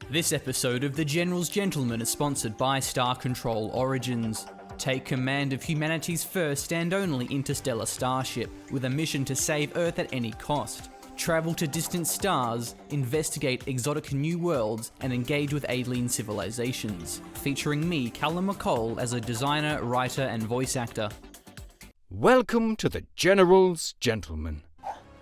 This episode of The General's Gentleman is sponsored by Star Control Origins. Take command of humanity's first and only interstellar starship, with a mission to save Earth at any cost. Travel to distant stars, investigate exotic new worlds, and engage with alien civilizations. Featuring me, Callum McCall, as a designer, writer, and voice actor. Welcome to The General's Gentleman.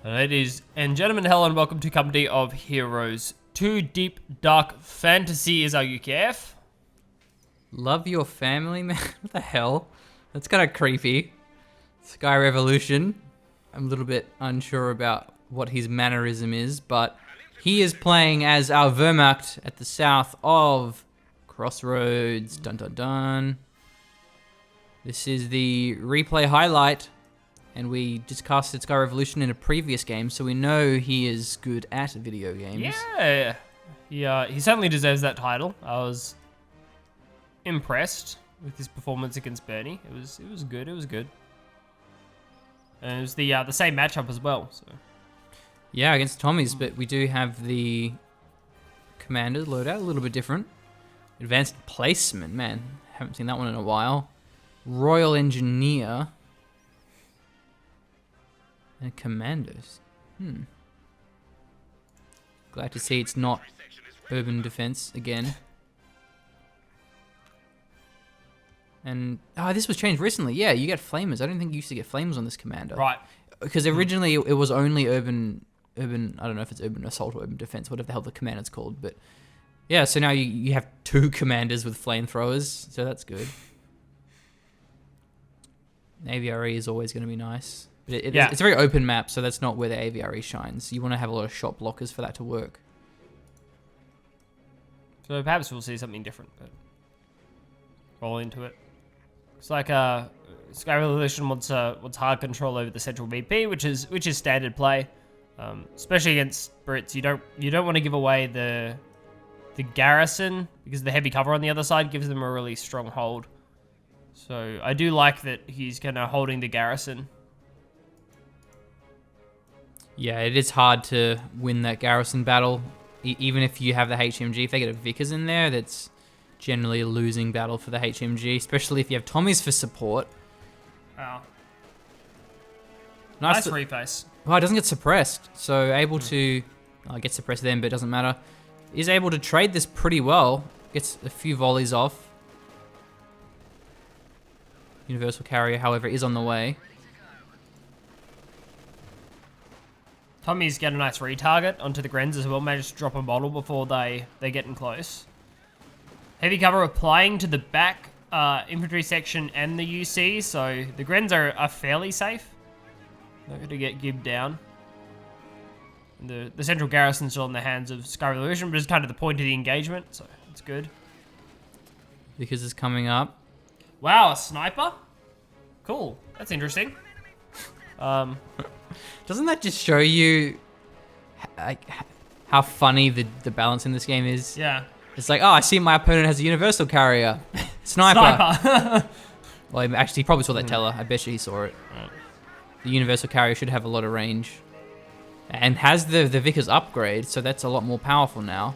Ladies and gentlemen, hello and welcome to Company of Heroes 2. Deep Dark Fantasy is our UKF. Love your family, man? What the hell? That's kind of creepy. SkyRevolution. I'm a little bit unsure about what his mannerism is, but he is playing as our Wehrmacht at the south of Crossroads. Dun dun dun. This is the replay highlight, and we just casted SkyRevolution in a previous game, so we know he is good at video games. Yeah, he certainly deserves that title. I was impressed with his performance against Bernie. It was good. It was good. And it was the same matchup as well. So. Yeah, against Tommy's, but we do have the Commander's loadout, a little bit different. Advanced Placement, man, haven't seen that one in a while. Royal Engineer. And Commandos. Glad to see it's not Urban Defense again. And, this was changed recently. Yeah, you get Flamers. I don't think you used to get Flamers on this Commander. Right. Because originally it was only urban, I don't know if it's Urban Assault or Urban Defense, whatever the hell the Commander's called. But, yeah, so now you have two Commanders with Flamethrowers, so that's good. AVRE is always going to be nice. But it's a very open map, so that's not where the AVRE shines. You want to have a lot of shot blockers for that to work. So perhaps we'll see something different, but roll into it. It's like SkyRevolution wants hard control over the central VP, which is standard play, especially against Brits. You don't want to give away the garrison, because the heavy cover on the other side gives them a really strong hold. So I do like that he's kind of holding the garrison. Yeah, it is hard to win that garrison battle. Even if you have the HMG, if they get a Vickers in there, that's generally a losing battle for the HMG, especially if you have Tommies for support. Wow. Nice reface. Oh, it doesn't get suppressed, so able to... get suppressed then, but it doesn't matter. Is able to trade this pretty well. Gets a few volleys off. Universal Carrier, however, is on the way. Tommy's get a nice retarget onto the Grens as well. Managed to drop a model before they get in close. Heavy cover applying to the back infantry section and the UC, so the Grens are fairly safe. Not going to get gibbed down. And the central garrison's still in the hands of SkyRevolution, but it's kind of the point of the engagement, so it's good. Because it's coming up. Wow, a sniper? Cool. That's interesting. Doesn't that just show you how funny the balance in this game is? Yeah. It's like, I see my opponent has a universal carrier. Sniper. Well, he probably saw that teller. I bet you he saw it. Right. The universal carrier should have a lot of range. And has the Vickers upgrade, so that's a lot more powerful now.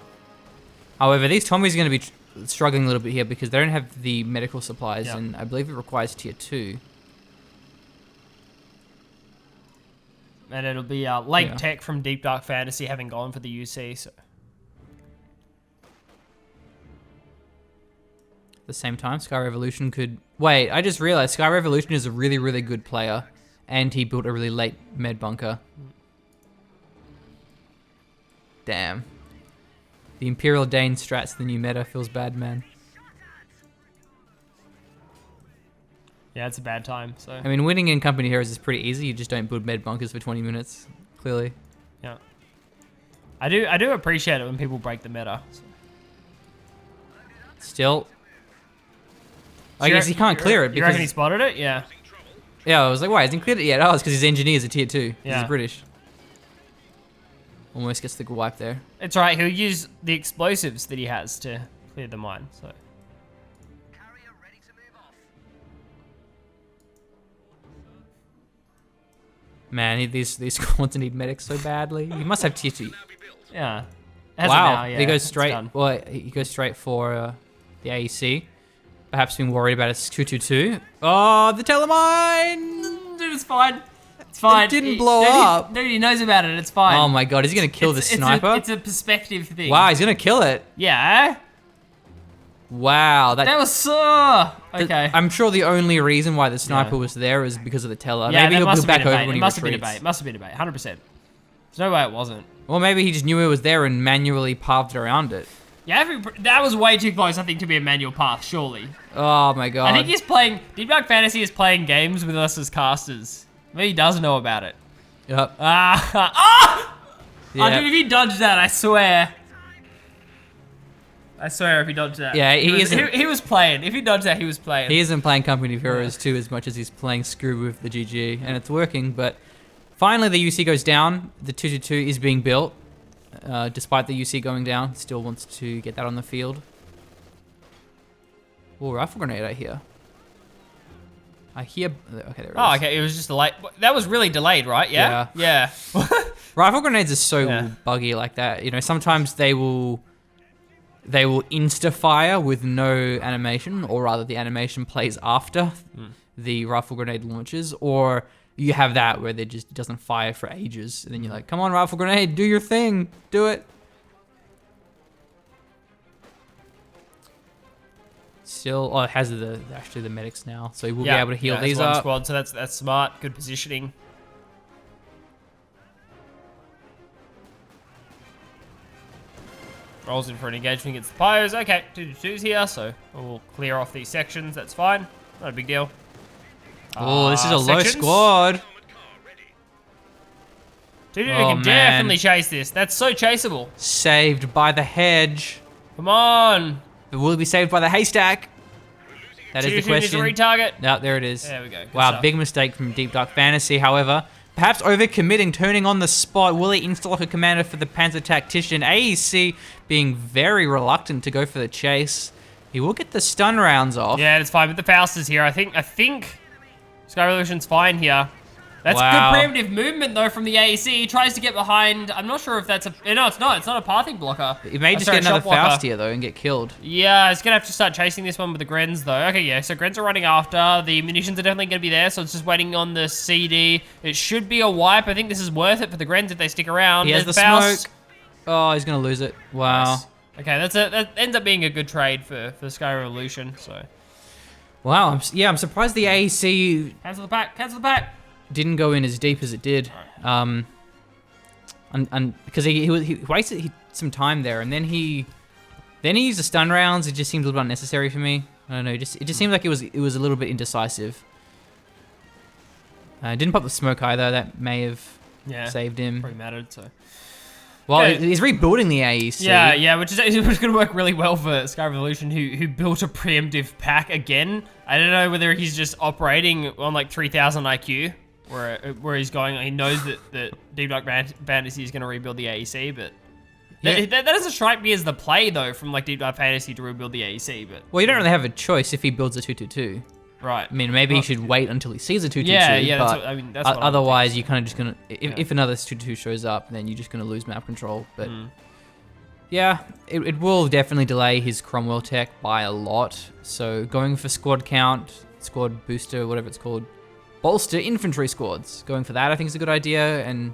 However, these Tommies are going to be struggling a little bit here because they don't have the medical supplies, and I believe it requires tier 2. And it'll be late tech from Deep Dark Fantasy having gone for the UC. So. At the same time, SkyRevolution could... Wait, I just realized SkyRevolution is a really, really good player, and he built a really late med bunker. Damn. The Imperial Dane strats the new meta. Feels bad, man. Yeah, it's a bad time. So I mean, winning in Company Heroes is pretty easy. You just don't build med bunkers for 20 minutes, clearly. Yeah. I do appreciate it when people break the meta. So. Still... I guess he can't clear it because... You reckon he spotted it? Yeah. Yeah, I was like, why hasn't he cleared it yet? Oh, it's because his engineer's a tier 2. Yeah. He's British. Almost gets the wipe there. It's right. He'll use the explosives that he has to clear the mine. So. Man, these squads need medics so badly. You must have tier 2. Yeah. Has Wow, it now, yeah, he goes it's straight. done. Well, he goes straight for the AEC. Perhaps being worried about his 222. Oh, the telemine! Dude, it's fine. It's fine. It didn't blow Nobody- up. Nobody knows about it. It's fine. Oh my god, is he gonna kill the sniper? It's a perspective thing. Wow, he's gonna kill it. Yeah. Wow, That was so. Okay. I'm sure the only reason why the sniper was there is because of the teller. Yeah, Maybe that he'll must be have back been a over bait. when It he must have been a retreats. bait. It must have been a bait. 100%. There's no way it wasn't. Or maybe he just knew it was there and manually paths around it. Yeah, that was way too close, I think, to be a manual path, surely. Oh my god. I think he's playing... DeepDarkFantasy is playing games with us as casters. Maybe he does know about it. Yep. Ah! Yeah. Oh, dude, if he dodged that, I swear. I swear if he dodged that. Yeah, he isn't- He was playing. If he dodged that, he was playing. He isn't playing Company of Heroes 2 as much as he's playing Screw with the GG, and it's working, but finally the UC goes down. The 222 is being built. Despite the UC going down, still wants to get that on the field. Oh, rifle grenade I hear. Okay, there it is. Oh, okay, it was just delayed. That was really delayed, right? Yeah? Yeah. Rifle grenades are so Yeah. buggy like that. You know, sometimes they will insta-fire with no animation, or rather the animation plays after the rifle grenade launches, or you have that where they just doesn't fire for ages, and then you're like, come on, rifle grenade, do your thing, do it. Still, oh, it has actually the medics now, so we'll be able to heal it's these one up. squad, so that's smart. Good positioning. Rolls in for an engagement against the Pyos. Okay, 2-2s here, so we'll clear off these sections. That's fine. Not a big deal. Oh, this is a low Sections. squad. Dude, Oh, we can man. definitely chase this. That's so chaseable. Saved by the hedge. Come on. But will it be saved by the haystack? That is the 2-2 needs to question. retarget. No, there it is. There we go. Good Wow, stuff. big mistake from DeepDarkFantasy, however. Perhaps overcommitting, turning on the spot. Will he install a commander for the Panzer Tactician? AEC being very reluctant to go for the chase. He will get the stun rounds off. Yeah, it's fine. But the Faust is here. I think SkyRevolution's fine here. That's Wow. good preemptive movement, though, from the AEC. He tries to get behind. I'm not sure if that's a... No, it's not. It's not a pathing blocker. He may just Sorry, get another shot blocker. Faust here, though, and get killed. Yeah, it's going to have to start chasing this one with the Grens, though. Okay, yeah, so Grens are running after. The munitions are definitely going to be there, so it's just waiting on the CD. It should be a wipe. I think this is worth it for the Grens if they stick around. He has There's the Faust. smoke. Oh, he's going to lose it. Wow. Nice. Okay, that ends up being a good trade for SkyRevolution, so... Wow, I'm surprised the AEC Cancel the pack, cancel the pack! didn't go in as deep as it did. And because he wasted some time there, and then he used the stun rounds. It just seemed a little unnecessary for me. I don't know. It just seemed like it was a little bit indecisive. Didn't pop the smoke either. That may have saved him. Probably mattered, so... Well, Okay. he's rebuilding the AEC. Yeah, which is going to work really well for SkyRevolution, who built a preemptive pack again. I don't know whether he's just operating on like 3,000 IQ, where he's going. He knows that DeepDarkFantasy is going to rebuild the AEC, but that doesn't strike me as the play though from like DeepDarkFantasy to rebuild the AEC. But Well, you don't really have a choice if he builds a 222. right. I mean, maybe he should wait until he sees a 222. Yeah, but that's what, I mean, that's what I'm otherwise, you're kind of just gonna. If another 222 shows up, then you're just gonna lose map control. But yeah, it will definitely delay his Cromwell tech by a lot. So going for squad count, squad booster, whatever it's called, bolster infantry squads. Going for that, I think is a good idea, and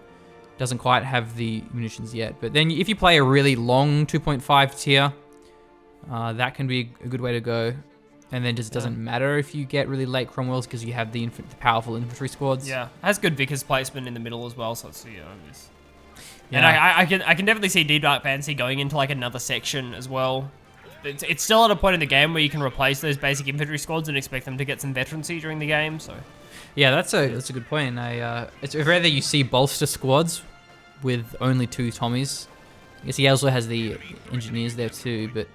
doesn't quite have the munitions yet. But then if you play a really long 2.5 tier, that can be a good way to go. And then just doesn't matter if you get really late Cromwells because you have the powerful infantry squads. Yeah, has good Vickers placement in the middle as well, so it's this. Yeah. And I can definitely see DeepDarkFantasy going into like another section as well. It's still at a point in the game where you can replace those basic infantry squads and expect them to get some veterancy during the game. So Yeah, that's a good point. It's rare that you see bolster squads with only 2 Tommies. I guess he also has the engineers there too, but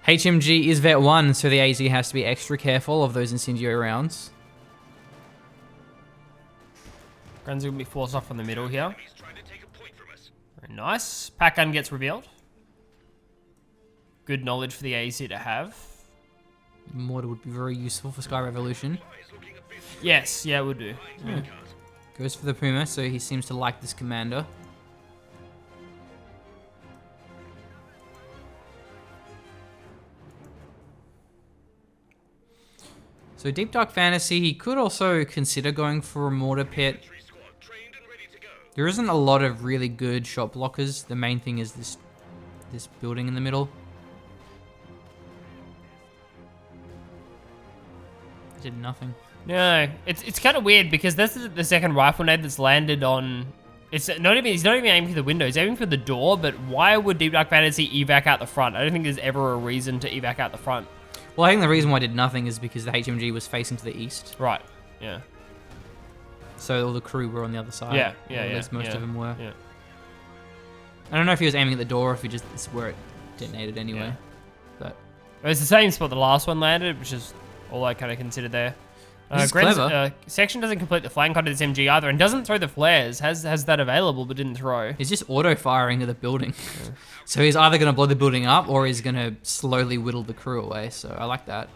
HMG is Vet 1, so the AZ has to be extra careful of those incendiary rounds. Grun's gonna be forced off from the middle here. Very nice. Pack gun gets revealed. Good knowledge for the AZ to have. Mortar would be very useful for SkyRevolution. Yes, yeah, it would do. Goes for the Puma, so he seems to like this commander. So Deep Dark Fantasy, he could also consider going for a mortar pit. There isn't a lot of really good shot blockers. The main thing is this building in the middle. Did nothing. No, it's kind of weird because this is the second rifle nade that's landed on. He's not even aiming for the window. He's aiming for the door. But why would Deep Dark Fantasy evac out the front? I don't think there's ever a reason to evac out the front. Well, I think the reason why I did nothing is because the HMG was facing to the east. Right. Yeah. So all the crew were on the other side. Yeah. Or at least most of them were. Yeah. I don't know if he was aiming at the door or if he just it's where it detonated anyway. Yeah. But It's the same spot the last one landed, which is all I kind of considered there. This is Gren's, clever. Section doesn't complete the flank onto this MG either, and doesn't throw the flares. Has that available, but didn't throw. he's just auto-firing to the building. So he's either going to blow the building up or he's going to slowly whittle the crew away. So I like that.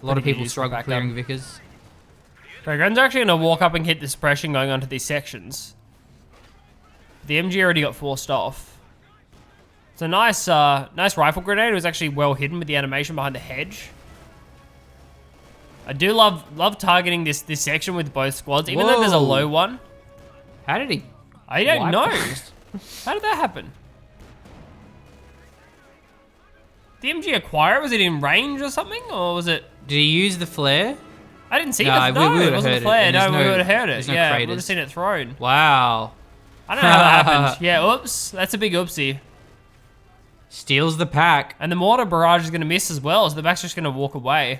A lot of Pretty good people use for struggle backup. clearing Vickers. So Gren's actually going to walk up and hit the suppression going onto these sections. The MG already got forced off. It's a nice rifle grenade. It was actually well hidden with the animation behind the hedge. I do love targeting this section with both squads, even though there's a Whoa. low one. How did he? I don't wipe know. those? How did that happen? The MG acquire, was it in range or something, or was it? Did he use the flare? I didn't see No, it. we No, would've it wasn't heard a it, flare. and No, there's we no- would have heard it. there's no Yeah, we would craters. have seen it thrown. Wow. I don't know how that happened. Yeah, oops. That's a big oopsie. Steals the pack. And the mortar barrage is going to miss as well, so the back's just going to walk away.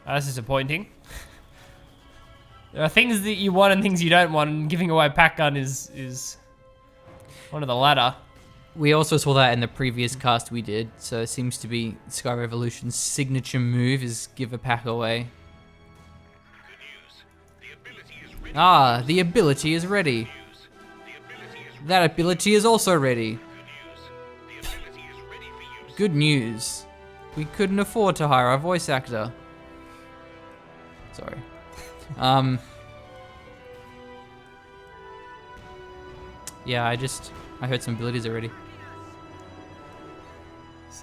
That's disappointing. There are things that you want and things you don't want, and giving away a pack gun is one of the latter. We also saw that in the previous cast we did, so it seems to be SkyRevolution's signature move is give a pack away. Ah, the ability is ready. That ability is also ready. Good news. We couldn't afford to hire a voice actor. Sorry. Yeah, I heard some abilities already.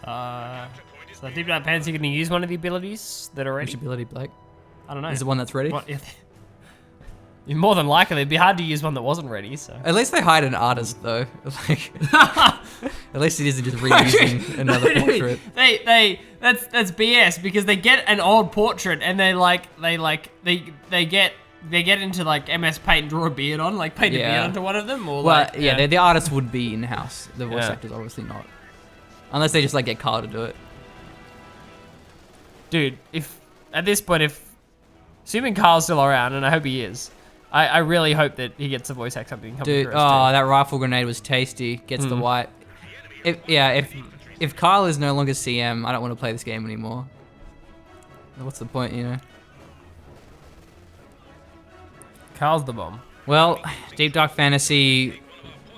So Deep Dark Fantasy going to use one of the abilities that are Which ready? ability, Blake? I don't know. Is the one that's ready? What, you're more than likely. It'd be hard to use one that wasn't ready, so. At least they hired an artist though. Like, at least it isn't just reusing another portrait. That's BS because they get an old portrait and they get into like MS Paint and draw a beard on, like paint a Yeah. beard onto one of them, or Well, like yeah, the artist would be in house. The voice Yeah. actors obviously not, unless they just like get Carl to do it. Dude, if at this point, assuming Carl's still around, and I hope he is, I really hope that he gets a voice act something coming Dude, through. oh, that rifle grenade was tasty. Gets the white. If Kyle is no longer CM, I don't want to play this game anymore. What's the point, you know? Carl's the bomb. Well, Deep Dark Fantasy,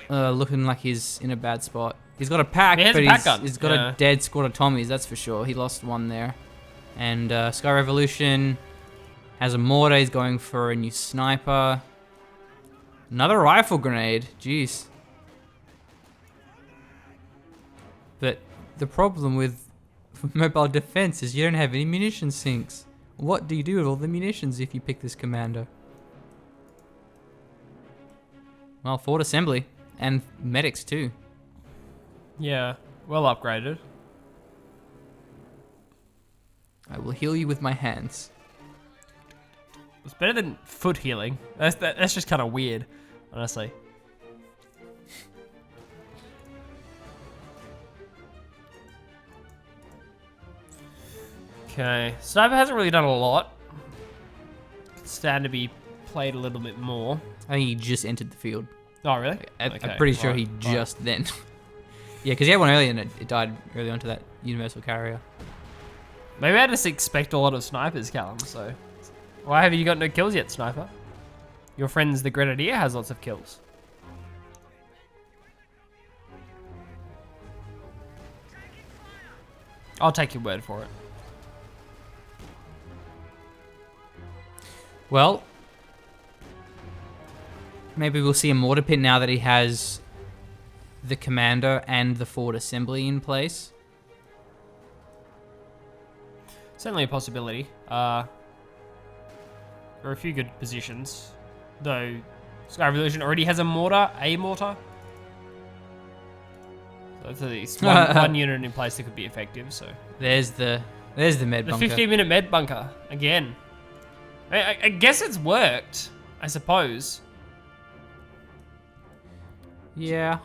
looking like he's in a bad spot. He's got a pack, He has but a pack gun, he's got yeah. a dead squad of Tommies, that's for sure. He lost one there. And SkyRevolution has a mortar. He's going for a new sniper. Another rifle grenade. Jeez. But the problem with mobile defense is you don't have any munition sinks. What do you do with all the munitions if you pick this commander? Well, Fort Assembly. And medics too. Yeah, well upgraded. I will heal you with my hands. It's better than foot healing. That's just kind of weird, honestly. Okay, Sniper hasn't really done a lot. Stand to be played a little bit more. I think he just entered the field. Oh, really? I'm Okay, pretty sure right, he right. just then. Yeah, because he had one earlier and it died early onto that universal carrier. Maybe I just expect a lot of snipers, Callum, so. Why have you got no kills yet, Sniper? Your friend's the Grenadier has lots of kills. I'll take your word for it. Well, maybe we'll see a mortar pit now that he has the commander and the Fort Assembly in place. certainly a possibility. There are a few good positions, though. SkyRevolution already has a mortar. So that's at least one unit in place that could be effective. So There's the med the bunker. 15-minute med bunker again. I guess it's worked. I suppose. Yeah.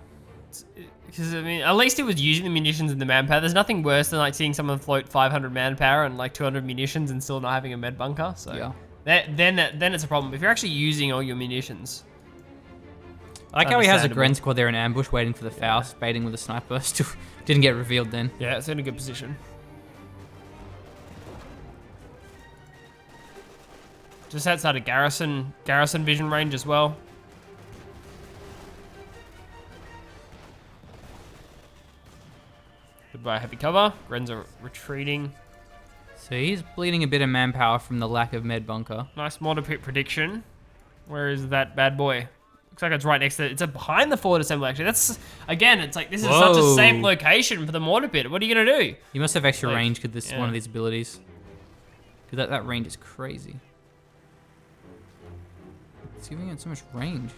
Because, I mean, at least it was using the munitions and the manpower. There's nothing worse than, like, seeing someone float 500 manpower and, like, 200 munitions and still not having a med bunker. So, Yeah. then it's a problem. If you're actually using all your munitions. I like how he has a Understandable. Gren squad there in ambush waiting for the Faust, baiting with a sniper. Still didn't get revealed then. Yeah, it's in a good position. Just outside of garrison vision range as well. Goodbye, heavy cover. Gren's are retreating. So he's bleeding a bit of manpower from the lack of med bunker. Nice mortar pit prediction. Where is that bad boy? Looks like it's right next to it's behind the forward assembly actually. That's again, it's like this is such a Whoa. safe location for the mortar pit. What are you gonna do? He must have extra Like, range because this is one yeah. of these abilities. Because that range is crazy. It's giving it so much range.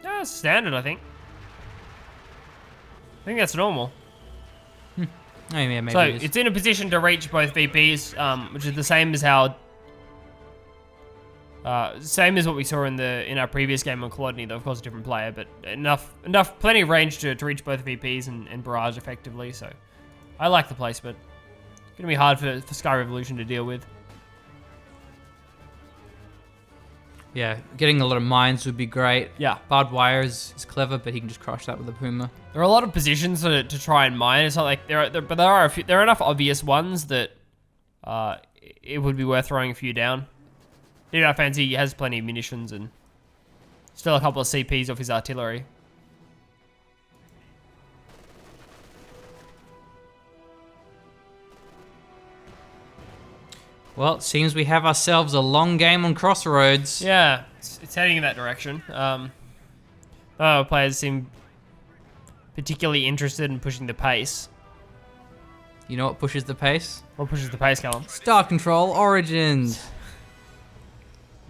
Yeah, it's standard, I think. I think that's normal. Oh yeah, maybe So it is. it's in a position to reach both VPs, which is the same as how, same as what we saw in our previous game on Colony. Though of course a different player, but plenty of range to reach both VPs and barrage effectively. So I like the placement. It's gonna be hard for SkyRevolution to deal with. Yeah, getting a lot of mines would be great. Yeah, Barbed wire is clever, but he can just crush that with a Puma. there are a lot of positions to try and mine. It's not like there are a few, there are enough obvious ones that it would be worth throwing a few down. DeepDarkFantasy has plenty of munitions and still a couple of CPs off his artillery. Well, it seems we have ourselves a long game on Crossroads. Yeah, it's heading in that direction. Players seem particularly interested in pushing the pace. You know what pushes the pace? What pushes the pace, Callum? Star Control Origins.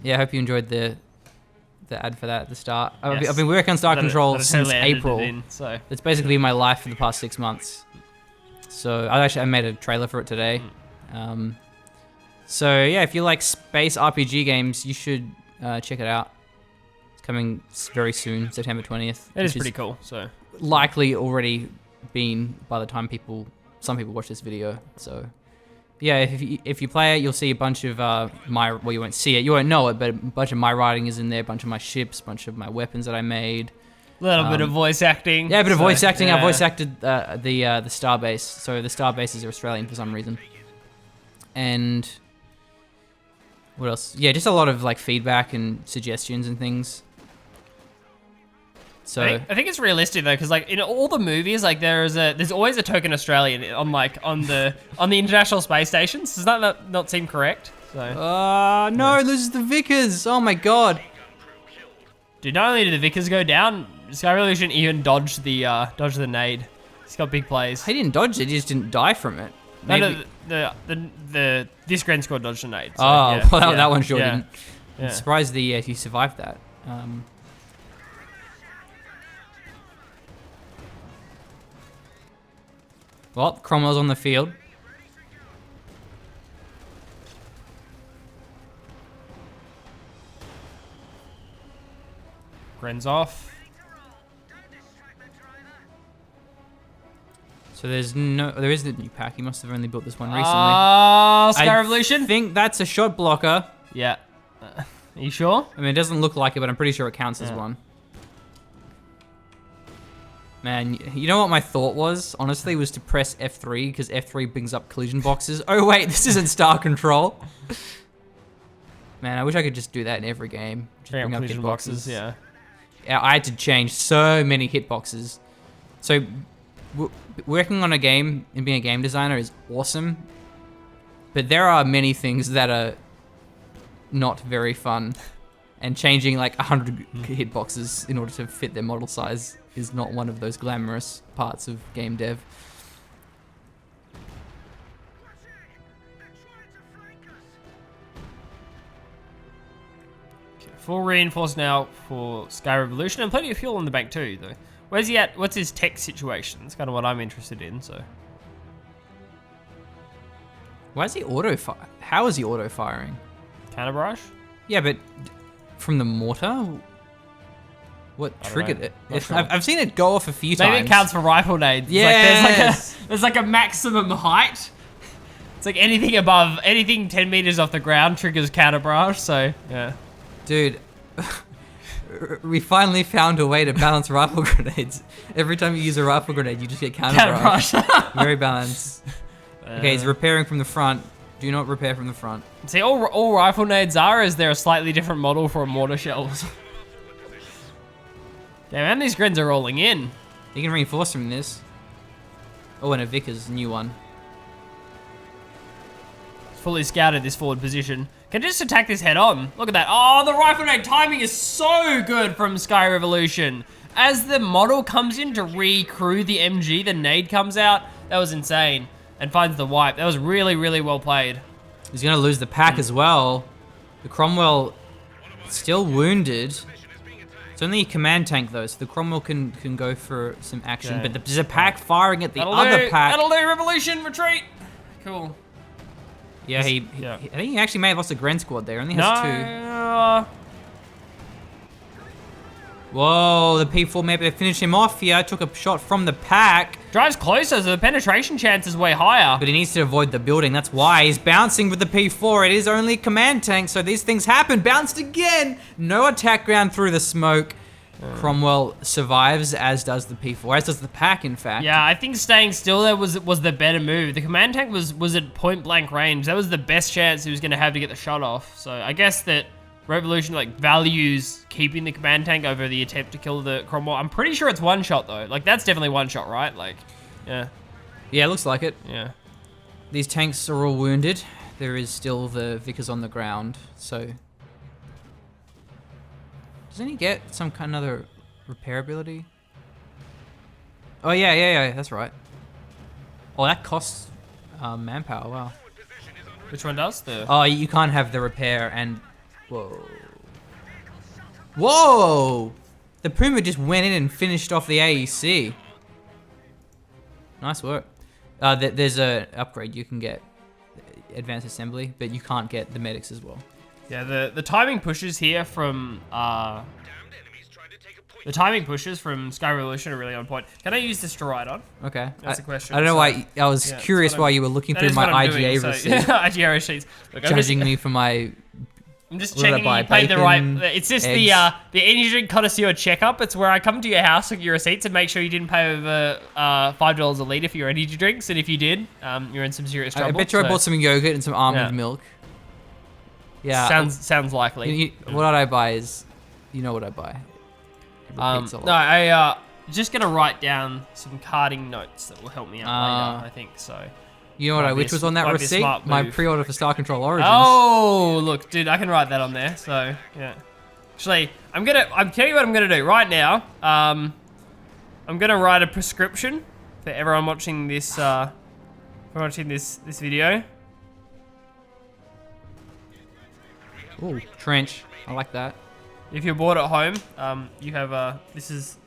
Yeah, I hope you enjoyed the ad for that at the start. Yes. I've been working on Star Control That is since totally edited April. in, so It's basically been my life for the past 6 months. So I made a trailer for it today. So yeah, if you like space RPG games, you should check it out. It's coming very soon, September 20th. it is which pretty cool. So likely already been by the time some people watch this video. So yeah, if you play it, you'll see a bunch of well, you won't see it, you won't know it, but a bunch of my writing is in there, a bunch of my ships, a bunch of my weapons that I made. a little bit of voice acting. Yeah, a bit of voice acting. I yeah. voice acted the Starbase. So the Starbases are Australian for some reason. And what else? Yeah, just a lot of like feedback and suggestions and things. So I think it's realistic though, because like in all the movies, like there's always a token Australian on the International Space Stations. Does that not seem correct? So no, this is the Vickers. Oh my god. dude, not only did the Vickers go down, SkyRevolution even dodged the nade. He's got big plays. He didn't dodge it. He just didn't die from it. No, this Grand Squad dodged the nade. So, Oh, yeah, well, yeah, that one sure yeah, didn't. Yeah. I'm surprised he survived that. Well, Cromwell's on the field. Gren's off. So there is the new pack. He must have only built this one recently. Oh, I SkyRevolution? think that's a shot blocker. Yeah. Are you sure? I mean, it doesn't look like it, but I'm pretty sure it counts as one. Man, you know what my thought was? Honestly, was to press F3 because F3 brings up collision boxes. Oh wait, this isn't Star Control. Man, I wish I could just do that in every game. Just Bring up bring up collision boxes, yeah. Yeah, I had to change so many hitboxes. So, working on a game and being a game designer is awesome, but there are many things that are not very fun, and changing like 100 hitboxes in order to fit their model size is not one of those glamorous parts of game dev. Full reinforced now for SkyRevolution, and plenty of fuel in the bank too, though. Where's he at? What's his tech situation? That's kind of what I'm interested in, so. Why is he auto-fire? How is he auto-firing? Counter barrage? Yeah, but from the mortar? What triggered it? I've seen it go off a few times. Maybe it counts for rifle nades. Yeah. There's like a maximum height. It's like anything 10 meters off the ground triggers counter barrage, so yeah. Dude, we finally found a way to balance rifle grenades. Every time you use a rifle grenade, you just get counter barrage. Very balanced. Okay, he's repairing from the front. Do not repair from the front. See, all rifle nades are is they're a slightly different model for mortar shells. Yeah, man, these grins are rolling in. You can reinforce from this. Oh, and a Vickers new one. Fully scouted this forward position. Can just attack this head on. Look at that. Oh, the rifle nade timing is so good from SkyRevolution. As the model comes in to re-crew the MG, the nade comes out. That was insane. And finds the wipe. That was really, really well played. He's going to lose the pack as well. The Cromwell still wounded. It's only a command tank though, so the Cromwell can go for some action. Okay. But there's a pack firing at the other pack. That'll do, Revolution, retreat. Cool. Yeah, I think he actually may have lost a Gren squad there. Only has two. Whoa, the P4 maybe to finish him off here. Took a shot from the pack. Drives closer, so the penetration chance is way higher. But he needs to avoid the building. That's why he's bouncing with the P4. It is only a command tank, so these things happen. Bounced again. No attack ground through the smoke. Cromwell survives, as does the P4, as does the pack, in fact. Yeah, I think staying still there was the better move. The command tank was at point blank range. That was the best chance he was going to have to get the shot off. So I guess that Revolution values keeping the command tank over the attempt to kill the Cromwell. I'm pretty sure it's one shot though. That's definitely one shot, right? Yeah. Yeah, it looks like it. Yeah. These tanks are all wounded. There is still the Vickers on the ground, so... Doesn't he get some kind of other repair ability? Oh yeah, that's right. Oh, that costs manpower, wow. Which one does? Oh, you can't have the repair and... Whoa. Whoa! The Puma just went in and finished off the AEC. Nice work. There's a upgrade you can get, advanced assembly, but you can't get the medics as well. Yeah, the timing pushes here from SkyRevolution are really on point. Can I use this to ride on? Okay. That's the question. I don't know why. I was curious why you were looking through my IGA receipt. IGA receipts. Look, judging me for my... I'm just checking you paid the right... It's just the energy drink connoisseur checkup. It's where I come to your house with your receipts and make sure you didn't pay over $5 a litre for your energy drinks. And if you did, you're in some serious trouble. I bet you I bought some yogurt and some almond milk. Yeah. Sounds likely. What I buy is... You know what I buy. I just gonna write down some carding notes that will help me out later, I think, so... You know which was on that receipt? My pre-order for Star Control Origins. Oh, look, dude, I can write that on there. So, yeah. Actually, I'm telling you what I'm gonna do right now. I'm gonna write a prescription for everyone watching this. This video. Ooh, trench. I like that. If you're bored at home, you have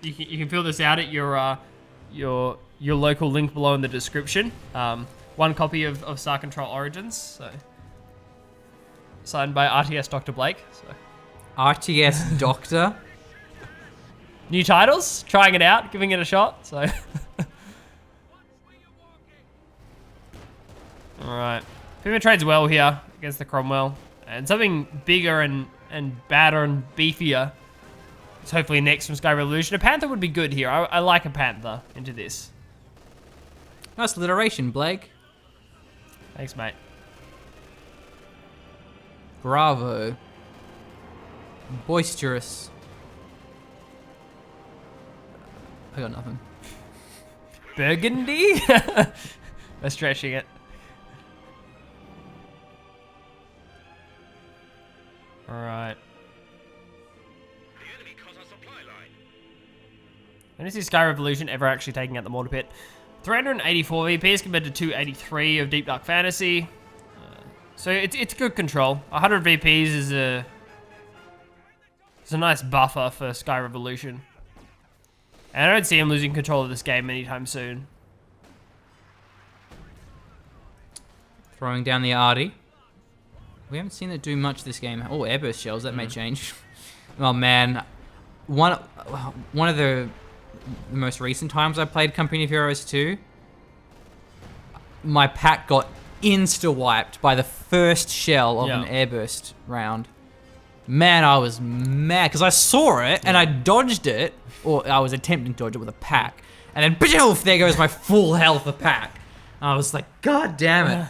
you can fill this out at your local link below in the description. One copy of Star Control Origins, so signed by RTS Dr. Blake. So. RTS Doctor. New titles, trying it out, giving it a shot. So, all right, Puma trades well here against the Cromwell, and something bigger and badder and beefier is hopefully next from SkyRevolution. A Panther would be good here. I like a Panther into this. Nice alliteration, Blake. Thanks, mate. Bravo. Boisterous. I got nothing. Burgundy? We're stretching it. Alright. When is this SkyRevolution ever actually taking out the mortar pit? 384 VPs compared to 283 of DeepDarkFantasy. So it's good control. 100 VPs is It's a nice buffer for SkyRevolution. And I don't see him losing control of this game anytime soon. Throwing down the arty. We haven't seen it do much this game. Oh, airburst shells, that may change. Oh man, one of the most recent times I played Company of Heroes 2, my pack got insta-wiped by the first shell of an airburst round. Man, I was mad, because I saw it, and I dodged it, or I was attempting to dodge it with a pack, and then, poof, there goes my full health of pack. I was like, God damn it.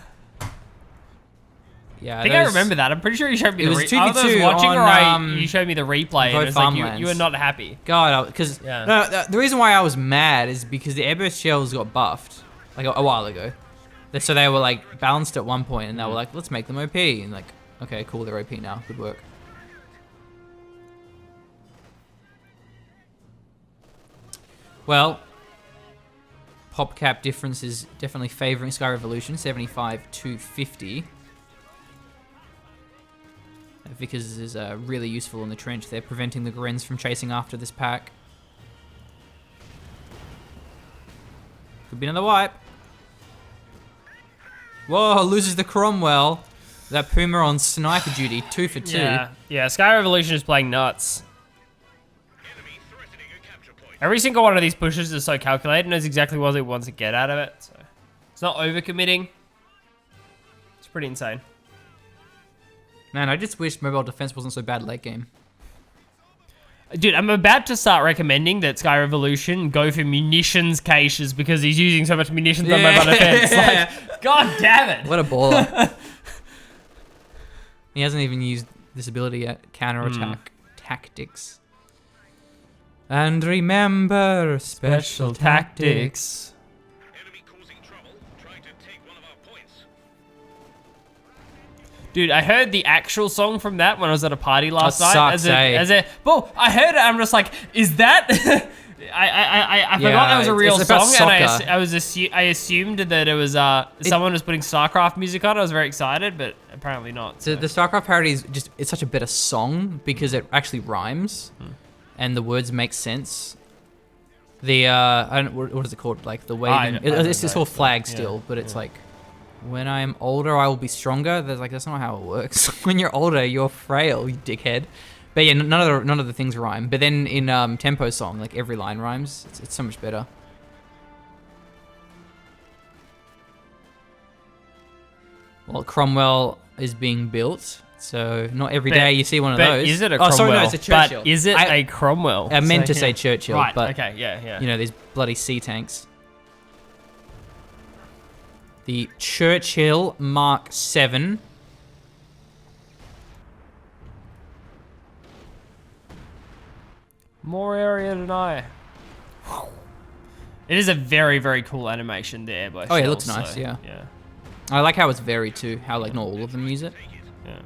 Yeah, I think I remember that. I'm pretty sure you showed me the replay. I was watching, on, you showed me the replay, and it's like you were not happy. God, because the reason why I was mad is because the airburst shells got buffed like a while ago. So they were like balanced at one point, and they were like, let's make them OP. And like, okay, cool, they're OP now. Good work. Well, pop cap difference is definitely favoring SkyRevolution, 75-50. Vickers is really useful in the trench. They're preventing the Grens from chasing after this pack. Could be another wipe. Whoa, loses the Cromwell. That Puma on sniper duty, 2 for 2. Yeah, SkyRevolution is playing nuts. Every single one of these pushes is so calculated, knows exactly what it wants to get out of it. So it's not overcommitting. It's pretty insane. Man, I just wish mobile defense wasn't so bad late game. Dude, I'm about to start recommending that SkyRevolution go for munitions caches because he's using so much munitions on mobile defense. Like, God damn it. What a baller. He hasn't even used this ability yet. Counterattack tactics. And remember, special tactics. Enemy causing trouble, trying to take one of our points. Dude, I heard the actual song from that when I was at a party last night. Sucks, well, I heard it. I'm just like, is that? I forgot that was a real song, and I assumed that it was someone was putting StarCraft music on. I was very excited, but apparently not. So the StarCraft parody is it's such a better song because it actually rhymes, and the words make sense. The I don't, what is it called? Like the waving. It's called flag still, but it's like. When I am older, I will be stronger. That's not how it works. When you're older, you're frail, you dickhead. But yeah, none of the things rhyme. But then in tempo song, like every line rhymes. It's so much better. Well, Cromwell is being built, so not every day you see one of those. Is it a Cromwell? Oh, sorry, no, it's a Churchill. But is it a Cromwell? I meant to say Churchill, right, but okay, yeah. You know, these bloody sea tanks. The Churchill Mark 7. More area than I. It is a very, very cool animation there. Oh yeah, it looks nice, yeah. I like how it's varied too, how like not all of them use it. Yeah.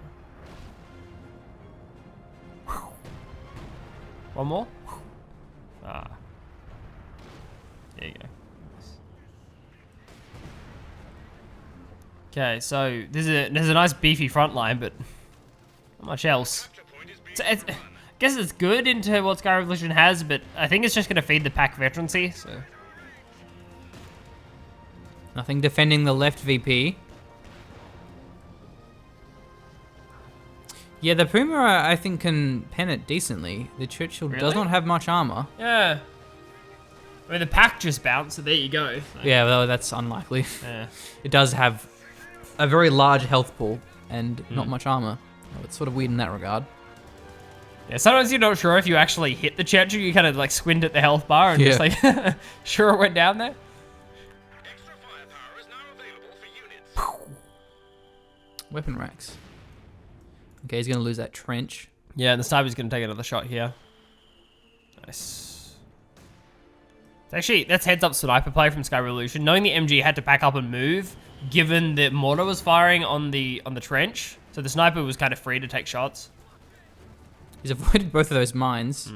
One more? Ah. There you go. Okay, so there's a nice beefy front line, but not much else. I guess it's good into what SkyRevolution has, but I think it's just going to feed the pack veterancy. So nothing defending the left VP. Yeah, the Puma I think can pen it decently. The Churchill does not have much armor. Yeah. I mean, the pack just bounced, so there you go. So. Yeah, well, that's unlikely. Yeah. It does have a very large health pool and not much armor. Oh, it's sort of weird in that regard. Yeah, sometimes you're not sure if you actually hit the Churchill. You kind of like squint at the health bar and just like, sure it went down there. Extra firepower is now available for units. Weapon racks. Okay, he's going to lose that trench. Yeah, and the sniper's going to take another shot here. Nice. Actually, that's heads up sniper play from SkyRevolution. Knowing the MG had to pack up and move, given that mortar was firing on the trench, so the sniper was kind of free to take shots. He's avoided both of those mines.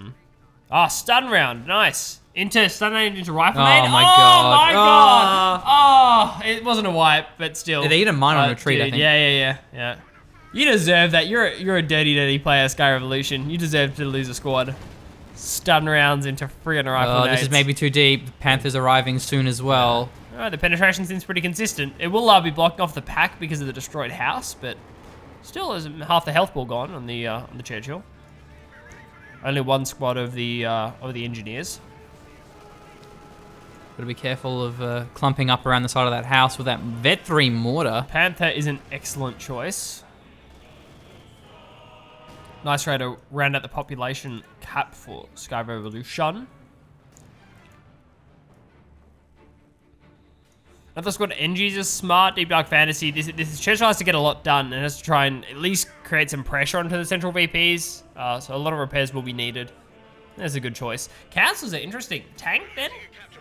Ah, stun round, nice. Stun round into rifle Oh main. my God. god. Oh, it wasn't a wipe, but still. They hit a mine on retreat, dude, I think. Yeah. You deserve that. You're a dirty player, SkyRevolution. You deserve to lose a squad. Stun rounds into free and rifle Oh, nades. this is maybe too deep. The Panther's arriving soon as well. Alright, the penetration seems pretty consistent. It will be blocking off the pack because of the destroyed house, but still there's half the health ball gone on the Churchill. Only one squad of the engineers. Gotta be careful of clumping up around the side of that house with that Vet 3 mortar. Panther is an excellent choice. Nice way to round out the population cap for SkyRevolution. Another squad NGs is smart. DeepDarkFantasy. This Churchill has to get a lot done and has to try and at least create some pressure onto the central VPs. So a lot of repairs will be needed. That's a good choice. Councils are interesting. Tank then?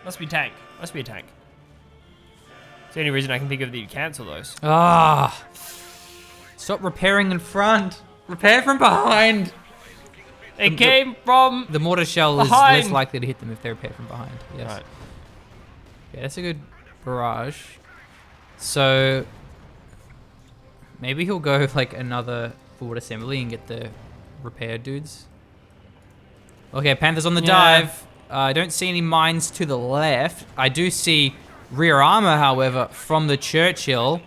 Must be tank. Must be a tank. It's the only reason I can think of that you cancel those. Ah! Stop repairing in front. Repair from behind. It came from The mortar shell is behind. less likely to hit them if they repair from behind. Yes. Right. Yeah, that's a good barrage. So maybe he'll go like another forward assembly and get the repair dudes. Okay, Panther's on the dive. I don't see any mines to the left. I do see rear armor, however, from the Churchill.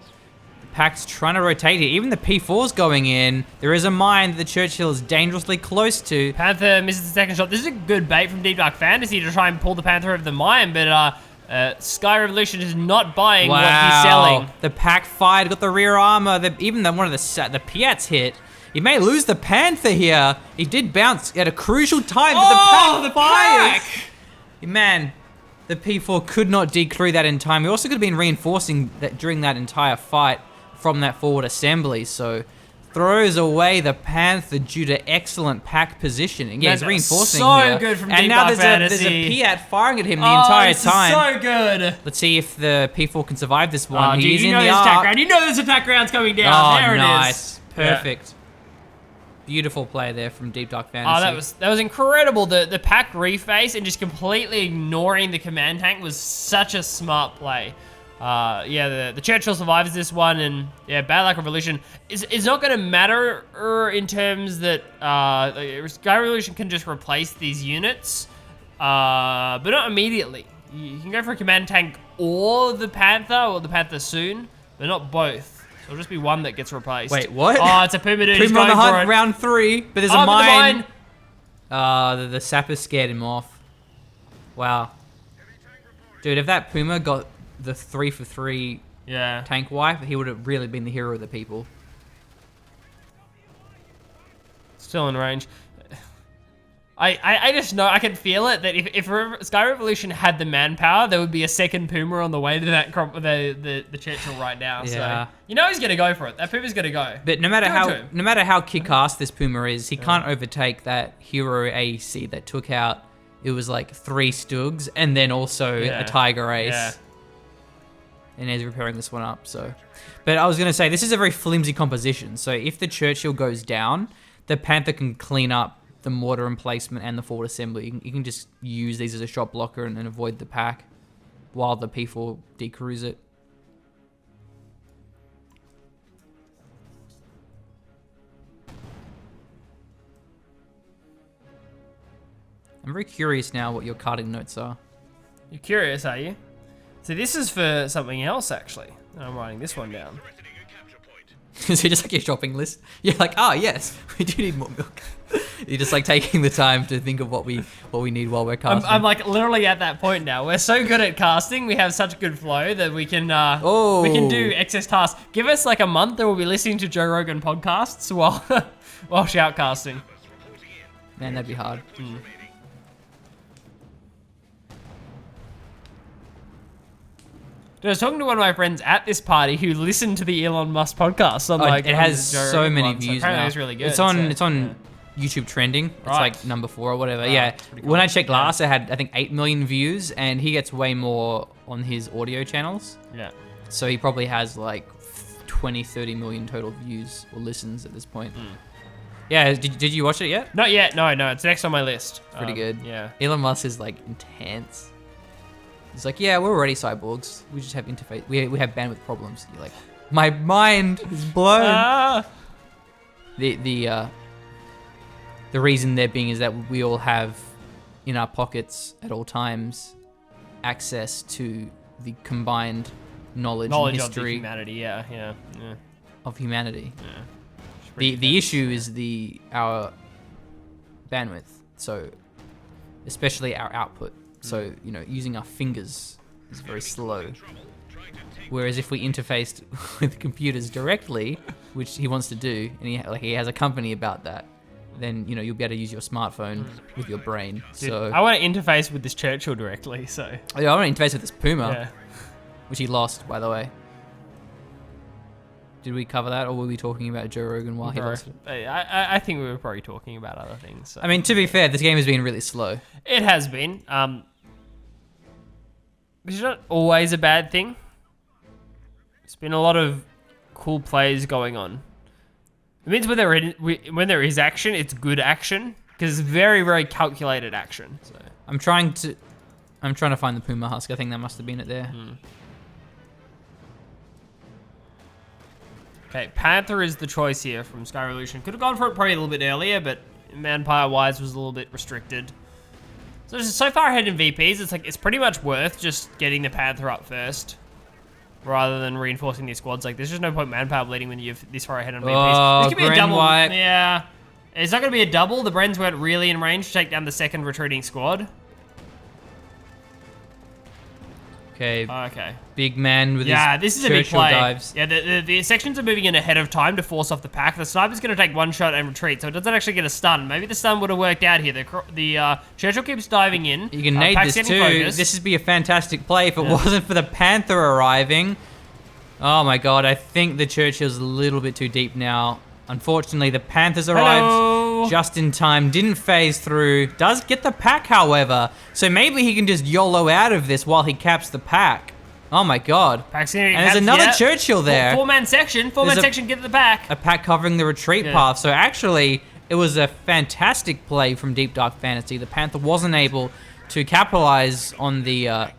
The pack's trying to rotate it. Even the P4's going in. There is a mine that the Churchill is dangerously close to. Panther misses the second shot. This is a good bait from DeepDarkFantasy to try and pull the Panther over the mine, but SkyRevolution is not buying what he's selling. The pack fired, got the rear armor. Even one of the Piats hit. He may lose the Panther here. He did bounce at a crucial time, but the pack fires. Man, the P4 could not decrew that in time. He also could have been reinforcing that during that entire fight from that forward assembly. So throws away the Panther due to excellent pack positioning. Yeah, he's reinforcing so here. good from and now there's a DeepDarkFantasy. Piat firing at him the entire this time. is so good. Let's see if the P4 can survive this one. Dude, He's you in know the there's attack arc. round. You know there's attack rounds coming down. Oh, There it is. nice. Yeah. Perfect. Beautiful play there from DeepDarkFantasy. Oh, that was incredible. The pack reface and just completely ignoring the command tank was such a smart play. Yeah, the Churchill survives this one, and yeah, bad luck Revolution. It's not going to matter in terms that SkyRevolution can just replace these units, but not immediately. You can go for a command tank or the Panther soon, but not both. So it'll just be one that gets replaced. Wait, what? Oh, it's a Puma dude. He's Puma on the going for hunt, it. round 3, but there's Oh, a but mine. The sapper scared him off. Wow. Dude, if that Puma got the 3 for 3 Yeah. tank wipe, he would have really been the hero of the people. Still in range. I just know, I can feel it, that if SkyRevolution had the manpower, there would be a second Puma on the way to that the Churchill right now. Yeah. So you know he's gonna go for it. That Puma's gonna go. But no matter how kick-ass this Puma is, he can't overtake that hero AEC that took out, it was like 3 Stugs and then also a Tiger Ace. Yeah. And he's repairing this one up, so. But I was gonna say, this is a very flimsy composition. So if the Churchill goes down, the Panther can clean up the mortar emplacement and the forward assembly. You can just use these as a shot blocker and avoid the pack while the P4 decrews it. I'm very curious now what your carding notes are. You're curious, are you? So this is for something else, actually. I'm writing this one down. Threatening a capture point. So just like your shopping list, you're like, yes, we do need more milk. You're just like taking the time to think of what we need while we're casting. I'm like literally at that point now. We're so good at casting. We have such good flow that we can do excess tasks. Give us like a month, and we'll be listening to Joe Rogan podcasts while shoutcasting. Man, that'd be hard. I was talking to one of my friends at this party who listened to the Elon Musk podcast. It has so many views now. It's really good. It's on YouTube trending. It's like number 4 or whatever. Yeah. Cool. When I checked last, it had I think 8 million views, and he gets way more on his audio channels. Yeah. So he probably has like 20, 30 million total views or listens at this point. Yeah. Did you watch it yet? Not yet. No. It's next on my list. Pretty good. Yeah. Elon Musk is like intense. He's like, yeah, we're already cyborgs. We just have interface. We have bandwidth problems. You're like, my mind is blown. The reason there being is that we all have in our pockets at all times access to the combined knowledge and Knowledge history of humanity. Yeah. of humanity. It's pretty The intense. issue is our bandwidth. So especially our output. So, using our fingers is very slow. Whereas if we interfaced with computers directly, which he wants to do, and he has a company about that, then you'll be able to use your smartphone with your brain. Dude, So I want to interface with this Churchill directly. So I want to interface with this Puma, yeah. which he lost, by the way. Did we cover that, or were we talking about Joe Rogan while he lost it? I think we were probably talking about other things. So. I mean, to be fair, this game has been really slow. It has been. Which is not always a bad thing. There's been a lot of cool plays going on. It means when there is action, it's good action because it's very, very calculated action. So I'm trying to find the Puma husk. I think that must have been it there. Okay, Panther is the choice here from SkyRevolution. Could have gone for it probably a little bit earlier, but manpower-wise was a little bit restricted. So far ahead in VPs, it's pretty much worth just getting the Panther up first, rather than reinforcing these squads. There's just no point manpower bleeding when you're this far ahead on VPs. Oh, This could be a Bren double. wipe. Yeah, it's not going to be a double. The Brens weren't really in range to take down the second retreating squad. Okay, Okay. big man with Yeah, his this is a big Churchill play. dives. Yeah, the sections are moving in ahead of time to force off the pack. The sniper's going to take one shot and retreat, so it doesn't actually get a stun. Maybe the stun would have worked out here. The Churchill keeps diving in. You can nade Pack's this getting too. focused. This would be a fantastic play if it wasn't for the Panther arriving. Oh my god, I think the Churchill's a little bit too deep now. Unfortunately, the Panthers arrived Hello. just in time. Didn't phase through. Does get the pack, however. So maybe he can just YOLO out of this while he caps the pack. Oh my god. Pack's getting And there's capped, another yeah. Churchill there. Four-man section. Four-man There's a- section, get to the back. A pack covering the retreat Yeah. path. So actually, it was a fantastic play from DeepDarkFantasy. The Panther wasn't able to capitalize on the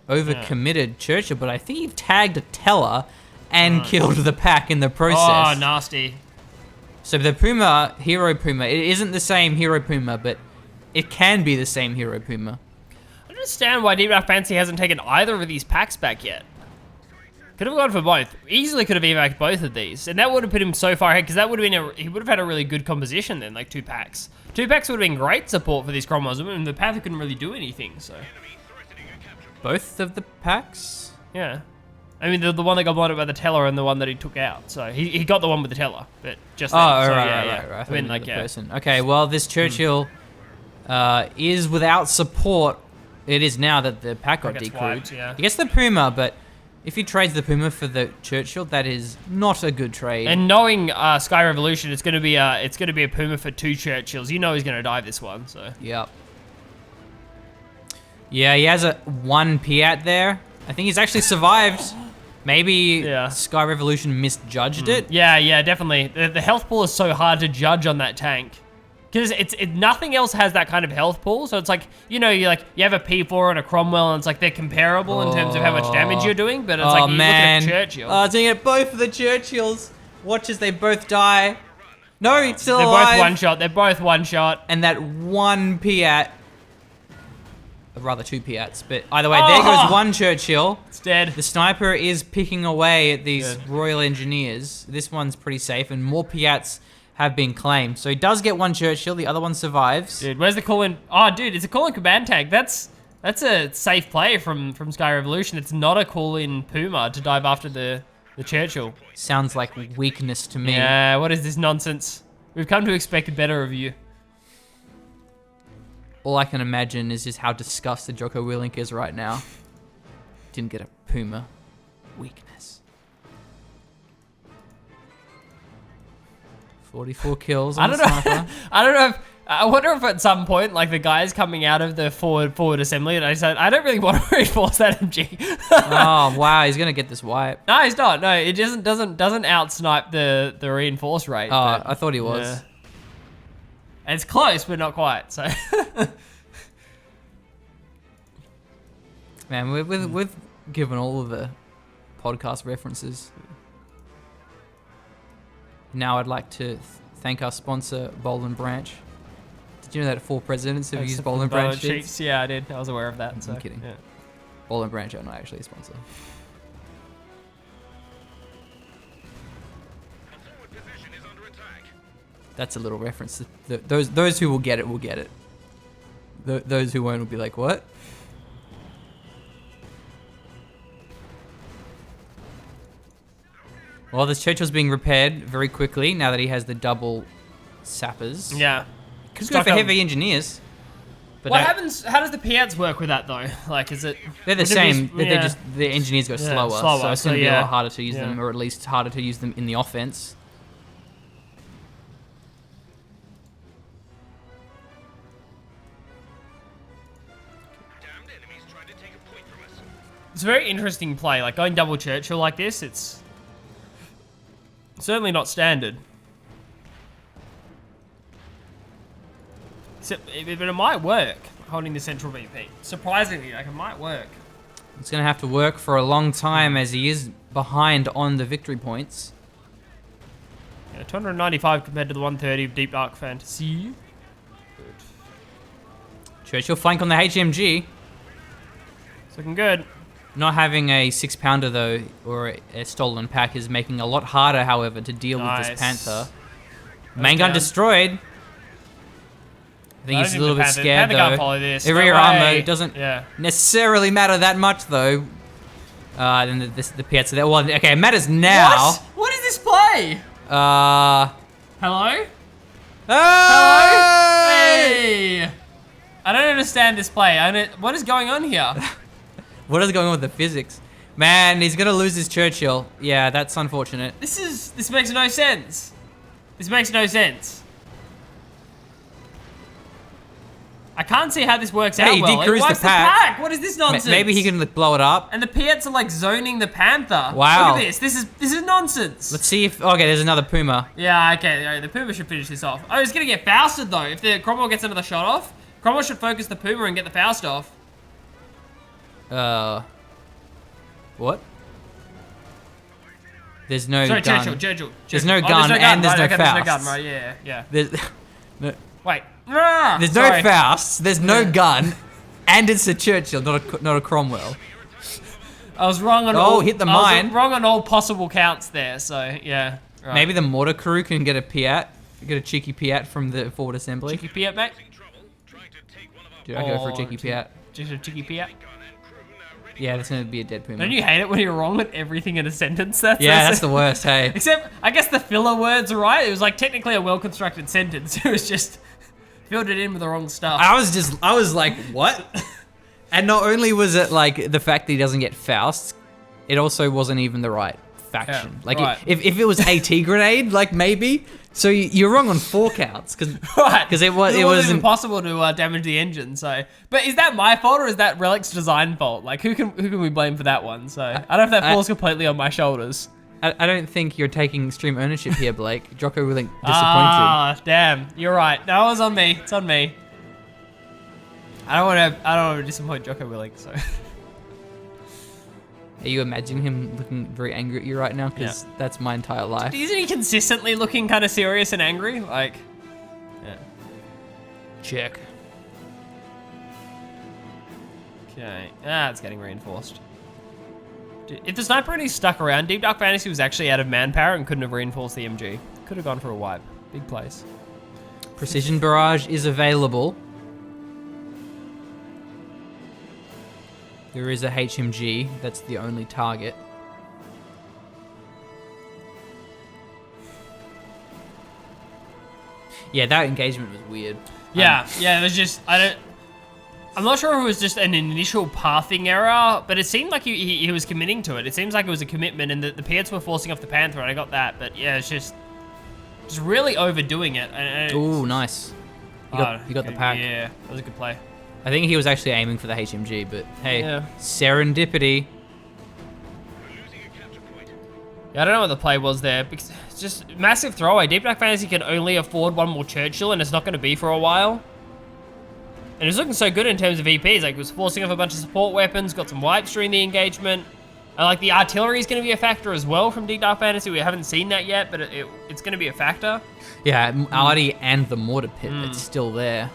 overcommitted Churchill, but I think he tagged a teller and killed the pack in the process. Oh, nasty. So the Puma, Hero Puma, it isn't the same Hero Puma, but it can be the same Hero Puma. I don't understand why DeepDarkFantasy hasn't taken either of these packs back yet. Could have gone for both. Easily could have evac both of these, and that would have put him so far ahead because that would have been he would have had a really good composition then, like 2 packs. 2 packs would have been great support for these Cromwells, and the Panther couldn't really do anything. So Both of the packs? yeah, I mean the one that got blinded by the teller and the one that he took out. So he got the one with the teller, but just Oh, then. So, right. I mean, like, the yeah. person. Okay, well, this Churchill is without support. It is now that the pack got Pack gets decrewed. wiped, yeah. He gets the Puma, but if he trades the Puma for the Churchill, that is not a good trade. And knowing SkyRevolution, it's gonna be a Puma for 2 Churchills. You know he's gonna dive this one. So Yep. Yeah, he has a 1 Piat there. I think he's actually survived. Maybe Yeah. SkyRevolution misjudged it. yeah, definitely. The health pool is so hard to judge on that tank. Because nothing else has that kind of health pool, so it's like you have a P4 and a Cromwell, and it's like they're comparable in terms of how much damage you're doing, but it's like you look at a Churchill. Oh, doing it both for the Churchills. Watch as they both die. No, he's still They're alive. both one shot. They're both one shot. And that 1 Piat, or rather 2 Piats, but either way, there goes 1 Churchill. It's dead. The sniper is picking away at these Royal Engineers. This one's pretty safe, and more Piats have been claimed. So he does get 1 Churchill, the other one survives. Dude, where's the call-in? Oh, dude, it's a call-in command tank. That's a safe play from SkyRevolution. It's not a call-in Puma to dive after the Churchill. Sounds like weakness to me. Yeah, what is this nonsense? We've come to expect better of you. All I can imagine is just how disgusted Jocko Willink is right now. Didn't get a Puma. Weakness. 44 kills on I the don't know. sniper. I don't know if. I wonder if at some point, like the guys coming out of the forward assembly, and I said, I don't really want to reinforce that MG. Oh wow, he's gonna get this wipe. No, he's not. No, it doesn't out snipe the reinforce rate. Oh, but, I thought he was. yeah. And it's close, but not quite. So Man, we've given all of the podcast references. Now I'd like to thank our sponsor, Boll and Branch. Did you know that 4 presidents have used Boll and Branch sheets? Yeah, I did. I was aware of that. So, I'm kidding. Yeah. Boll and Branch are not actually a sponsor. The forward position is under attack. That's a little reference. Those who will get it will get it. Those who won't will be like, what? Well, this Churchill's being repaired very quickly now that he has the double sappers. Yeah. Could go for heavy engineers. But What happens? How does the P8s work with that though? Like, is it? they're the would it be- same. They're yeah. just the engineers go slower, slower, so it's so going to be a yeah. lot harder to use Yeah. them, or at least harder to use them in the offense. Damned enemies tried to take a point from us. It's a very interesting play. Like going double Churchill like this, it's certainly not standard. But it might work, holding the central VP. Surprisingly, like it might work. It's going to have to work for a long time as he is behind on the victory points. Yeah, 295 compared to the 130 of Deep Dark Fantasy. Churchill flank on the HMG. It's looking good. Not having a 6-pounder though, or a stolen pack, is making it a lot harder, however, to deal with Nice. this Panther. Main gun down. destroyed. I think he's a little bit scared Panther can't though. follow this. The No rear way. armor doesn't Yeah. necessarily matter that much though. Then the Piazza there. Well, okay, it matters now. What? What is this play? Uh. Hello? Hey! Hey! I don't understand this play. What is going on here? What is going on with the physics? Man, he's gonna lose his Churchill. Yeah, that's unfortunate. This makes no sense. This makes no sense. I can't see how this works Hey, out he well. decreased What's the pack. What is this nonsense? Maybe he can like, blow it up. And the Piets are like zoning the Panther. Wow. Look at this. This is nonsense. Let's see if. Okay, there's another Puma. Yeah, okay. Alright, the Puma should finish this off. Oh, he's gonna get Fausted though. If the Cromwell gets another shot off, Cromwell should focus the Puma and get the Faust off. What? There's no Sorry, gun. Churchill. There's no Oh, gun and there's right, no okay, There's no Faust. gun, right? Yeah. There's, Wait. there's no Sorry. Faust. There's no gun, and it's a Churchill, not a Cromwell. I was wrong on Oh, all. hit the I was mine. wrong on all possible counts there. So yeah. Right. Maybe the mortar crew can get a Piat, get a cheeky Piat from the forward assembly. Cheeky Piat, mate. Trouble trying to take one of our Dude, I go for a cheeky Piat. Just a cheeky Piat. gun and crew now ready. Yeah, that's gonna be a dead Puma. Don't you hate it when you're wrong with everything in a sentence? That's the worst. Hey. Except, I guess the filler words are right. It was like technically a well-constructed sentence. It was just filled it in with the wrong stuff. I was like, what? And not only was it like the fact that he doesn't get Faust, it also wasn't even the right faction. Yeah, Like right. if it was AT grenade, like maybe. So you're wrong on 4 counts because Right. it wasn't wasn't. impossible to damage the engine. So, but is that my fault or is that Relic's design fault? Like, who can we blame for that one? So, I don't know if that falls completely on my shoulders. I don't think you're taking extreme ownership here, Blake. Jocko Willink disappointed. Ah, damn. You're right. No, it was on me. It's on me. I don't want to disappoint Jocko Willink. So. Are you imagining him looking very angry at you right now? Because that's my entire life. Isn't he consistently looking kind of serious and angry? Like, yeah. Check. Okay. It's getting reinforced. If the sniper only stuck around, Deep Dark Fantasy was actually out of manpower and couldn't have reinforced the MG. Could have gone for a wipe. Big place. Precision barrage is available. There is a HMG. That's the only target. Yeah, that engagement was weird. Yeah, it was just, I'm not sure if it was just an initial pathing error, but it seemed like he was committing to it. It seems like it was a commitment and the Piets were forcing off the Panther and I got that, but yeah, it's just really overdoing it. Ooh, nice. You got the pack. Yeah, that was a good play. I think he was actually aiming for the HMG, but hey, Yeah. serendipity. We're losing a capture point. Yeah, I don't know what the play was there, because it's just massive throwaway. Deep Dark Fantasy can only afford one more Churchill, and it's not going to be for a while. And it's looking so good in terms of EPs. Like, it was forcing off a bunch of support weapons, got some wipes during the engagement. And like the artillery is going to be a factor as well from DeepDarkFantasy. We haven't seen that yet, but it's going to be a factor. Yeah, Artie and the mortar pit that's still there.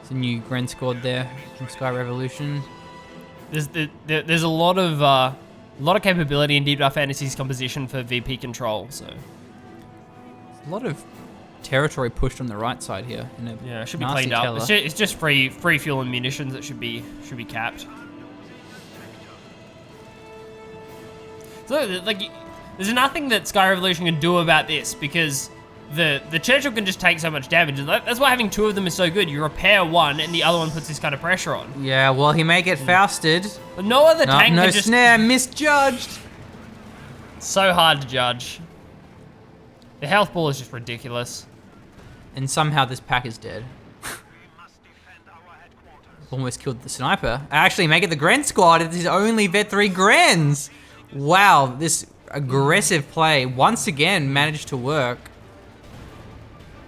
It's a new Grand Squad there from SkyRevolution. There's a lot of capability in DeepDarkFantasy's composition for VP control. So A lot of territory pushed on the right side here. yeah, it should be nasty cleaned up. teller. It's just free fuel and munitions that should be capped. So like, there's nothing that SkyRevolution can do about this because the Churchill can just take so much damage. And that's why having two of them is so good. You repair one and the other one puts this kind of pressure on. Yeah, well, he may get fausted. But no other tank no can just... snare, misjudged. So hard to judge. The health ball is just ridiculous. And somehow this pack is dead. Almost killed the sniper. I actually make it the Grand Squad. It's his only Vet 3 Grands. Wow, this aggressive play once again managed to work.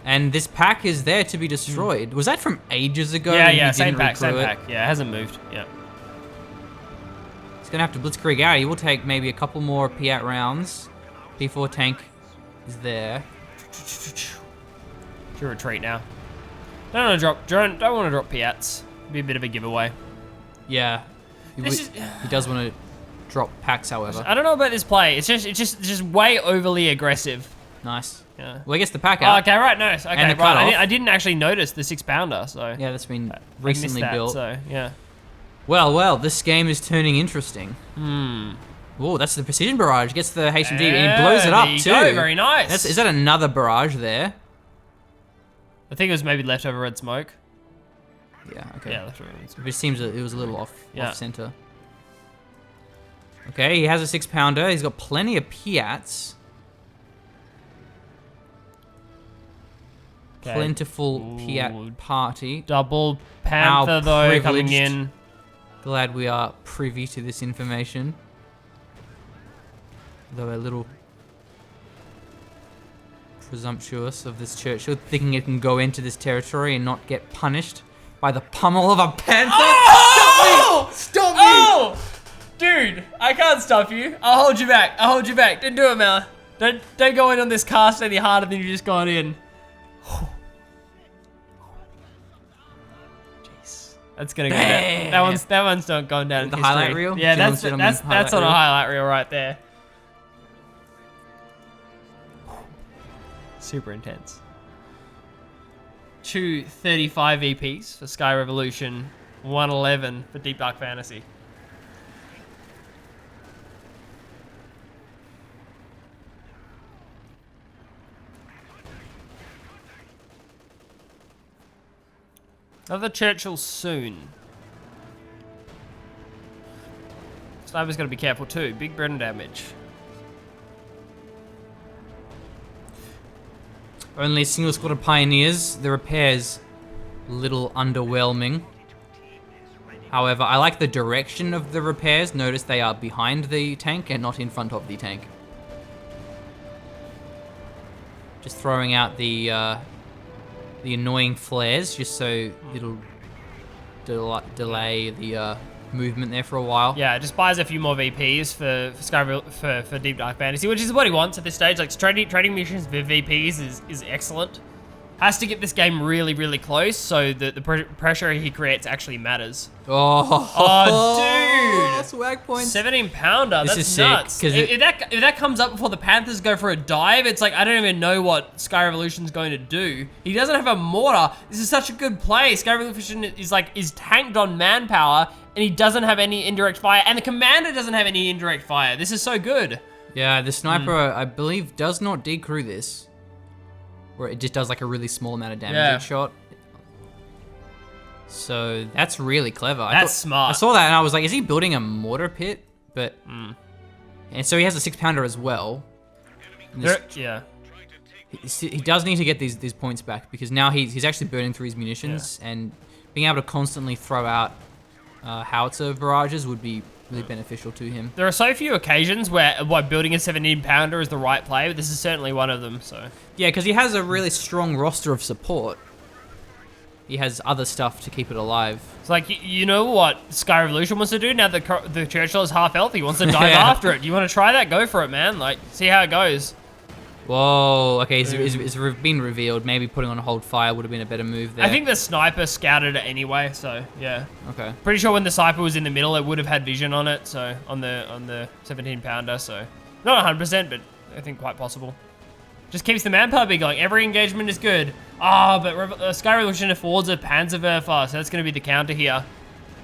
And this pack is there to be destroyed. Was that from ages ago? Yeah, same pack. Yeah, it hasn't moved. Yeah. He's gonna have to blitzkrieg out. He will take maybe a couple more Piat rounds. P4 tank is there. Should retreat now. Don't want to drop Piats. Be a bit of a giveaway. Yeah, he does want to drop packs, however. I don't know about this play. It's just way overly aggressive. Nice. Yeah. Well, he gets the pack Oh, out. okay, right, nice. Okay, And the right. cutoff. I didn't actually notice the 6-pounder, so Yeah, that's been I recently missed that, built. So yeah. Well, this game is turning interesting. Whoa, that's the precision barrage. Gets the HMG and he blows it up there you too. go, very nice. Is that another barrage there? I think it was maybe leftover red smoke. Yeah. Okay. Yeah, leftover red smoke. It seems it was a little off Yeah. center. Okay, he has a 6-pounder. He's got plenty of Piats. Okay. Plentiful Ooh. Piat party. Double Panther How though coming privileged. in. Glad we are privy to this information. Though a little presumptuous of this Churchill, thinking it can go into this territory and not get punished by the pummel of a panther. Oh! Stop me! Oh! Dude, I can't stop you. I'll hold you back. Don't do it, Mel. Don't go in on this cast any harder than you just got in. Jeez. That's gonna go down. That one's not gone down in The history. highlight reel? Yeah, Gentlemen, that's highlight on a reel. highlight reel right there. Super intense. 235 VPs for SkyRevolution, 111 for DeepDarkFantasy. Another Churchill soon. Sniper's got to be careful too. Big burn damage. Only single squad of pioneers. The repairs, little underwhelming. However, I like the direction of the repairs. Notice they are behind the tank and not in front of the tank. Just throwing out the annoying flares, just so it'll delay the movement there for a while. Yeah, it just buys a few more VPs for DeepDarkFantasy, which is what he wants at this stage. Like trading missions for VPs is excellent. Has to get this game really, really close so that the pressure he creates actually matters. Oh, dude! swag points. 17-pounder. This That's is sick, nuts. 'cause If that comes up before the Panthers go for a dive, it's like I don't even know what SkyRevolution's going to do. He doesn't have a mortar. This is such a good play. SkyRevolution is tanked on manpower, and he doesn't have any indirect fire, and the commander doesn't have any indirect fire. This is so good. Yeah, the sniper, I believe, does not decrew this. Where it just does like a really small amount of damage each shot. So that's really clever. That's smart. I saw that and I was like, is he building a mortar pit? But and so he has a 6-pounder as well. And this- Yeah. he does need to get these points back because now he's actually burning through his munitions and being able to constantly throw out howitzer barrages would be really beneficial to him. There are so few occasions where building a 17-pounder is the right play, but this is certainly one of them. So Yeah, because he has a really strong roster of support. he has other stuff to keep it alive. It's like, you know what SkyRevolution wants to do now that the Churchill is half health? He wants to dive Yeah. after it. You want to try that? Go for it, man. Like, see how it goes. Whoa, okay, it's been revealed. Maybe putting on hold fire would have been a better move there. I think the sniper scouted it anyway, so yeah. Okay. Pretty sure when the sniper was in the middle, it would have had vision on it, so on the 17 pounder, so not 100%, but I think quite possible. Just keeps the manpower big going. Every engagement is good. Ah, but SkyRevolution affords a Panzerwerfer, so that's going to be the counter here.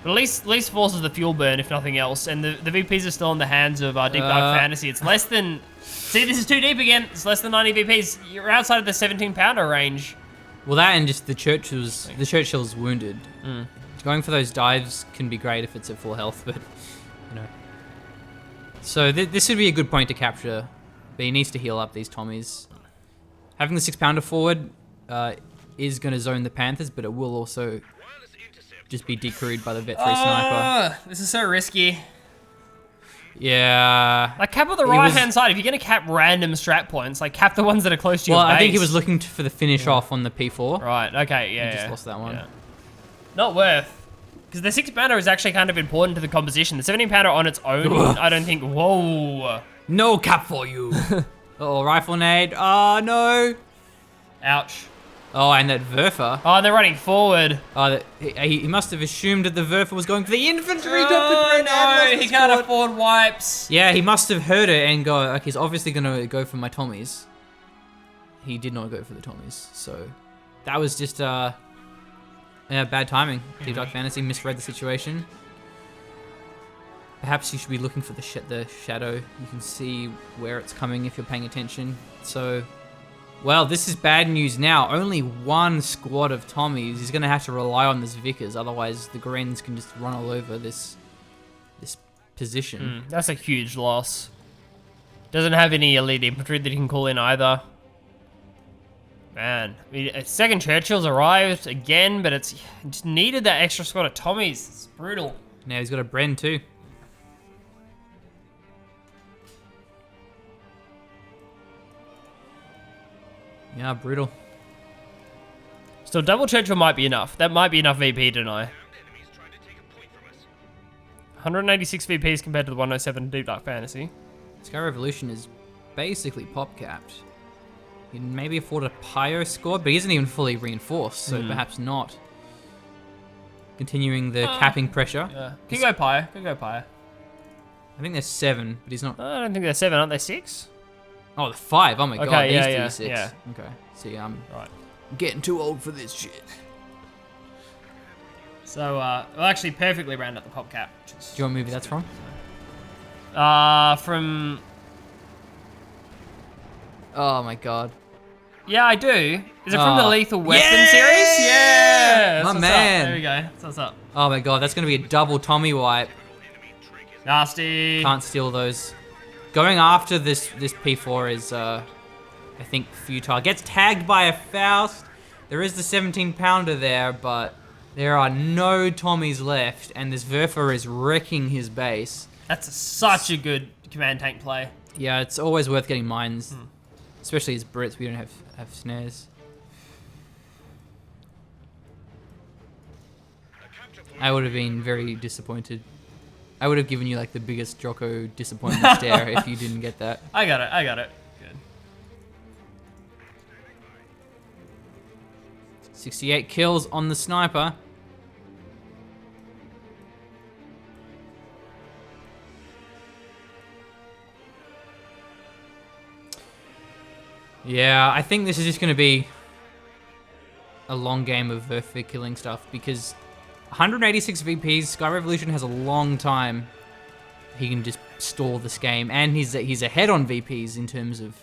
But at least forces the fuel burn, if nothing else. And the VPs are still in the hands of DeepDarkFantasy. It's less than... See, this is too deep again. It's less than 90 VPs. You're outside of the 17 pounder range. Well, that and just the Churchill's wounded. Going for those dives can be great if it's at full health, but you know. So this would be a good point to capture, but he needs to heal up these Tommies. Having the 6 pounder forward is going to zone the Panthers, but it will also just be decrewed by the Vet 3 sniper. This is so risky. Yeah. Like, cap on the right-hand side. If you're going to cap random strat points, like, cap the ones that are close to your base. I think he was looking for the finish off on the P4. Right, okay, yeah. He just lost that one. Yeah. Not worth. Because the 6 pounder is actually kind of important to the composition. The 17 pounder on its own, I don't think... Whoa. No cap for you. Oh, rifle nade. Oh, no. Ouch. Oh, and that Werfer. Oh, they're running forward. Oh, he must have assumed that the Werfer was going for the infantry. Oh, no, he can't afford wipes. Yeah, he must have heard it and go, okay, he's obviously going to go for my Tommies. He did not go for the Tommies, so that was just bad timing. DeepDarkFantasy misread the situation. Perhaps you should be looking for the shadow. You can see where it's coming if you're paying attention. So, well, this is bad news now. Only one squad of Tommies. He's going to have to rely on this Vickers. Otherwise, the Greens can just run all over this position. That's a huge loss. Doesn't have any elite infantry that he can call in either. Man, I mean, a second Churchill's arrived again, but it's just needed that extra squad of Tommies. It's brutal. Now he's got a Bren too. Yeah, brutal. Still, double Churchill might be enough. That might be enough VP to deny. 186 VPs compared to the 107 DeepDarkFantasy. SkyRevolution is basically pop capped. He can maybe afford a Pyro squad, but he isn't even fully reinforced, so perhaps not. Continuing the capping pressure. Yeah. Could go Pyre. Could go Pyre. I think there's 7, but he's not. I don't think they're 7, aren't they? 6? Oh, the 5. Oh my god, Okay, these yeah, two 6. yeah. Okay. See, I'm Right. getting too old for this shit. So, we'll actually perfectly round up the pop cap. Do you know what movie that's from? From... Oh my god. Yeah, I do. Is it from the Lethal Weapon yeah! series? Yeah! My That's what's man. Up. There we go. That's what's up. Oh my god, that's gonna be a double Tommy wipe. Nasty. Can't steal those. Going after this P4 is, I think, futile. Gets tagged by a Faust. There is the 17 pounder there, but there are no Tommies left, and this Werfer is wrecking his base. That's such a good command tank play. Yeah, it's always worth getting mines, especially as Brits. We don't have snares. I would have been very disappointed. I would have given you like the biggest Jocko disappointment stare if you didn't get that. I got it. Good. 68 kills on the sniper. Yeah, I think this is just going to be a long game of Werfer killing stuff because 186 VPs, SkyRevolution has a long time. He can just stall this game, and he's ahead on VPs in terms of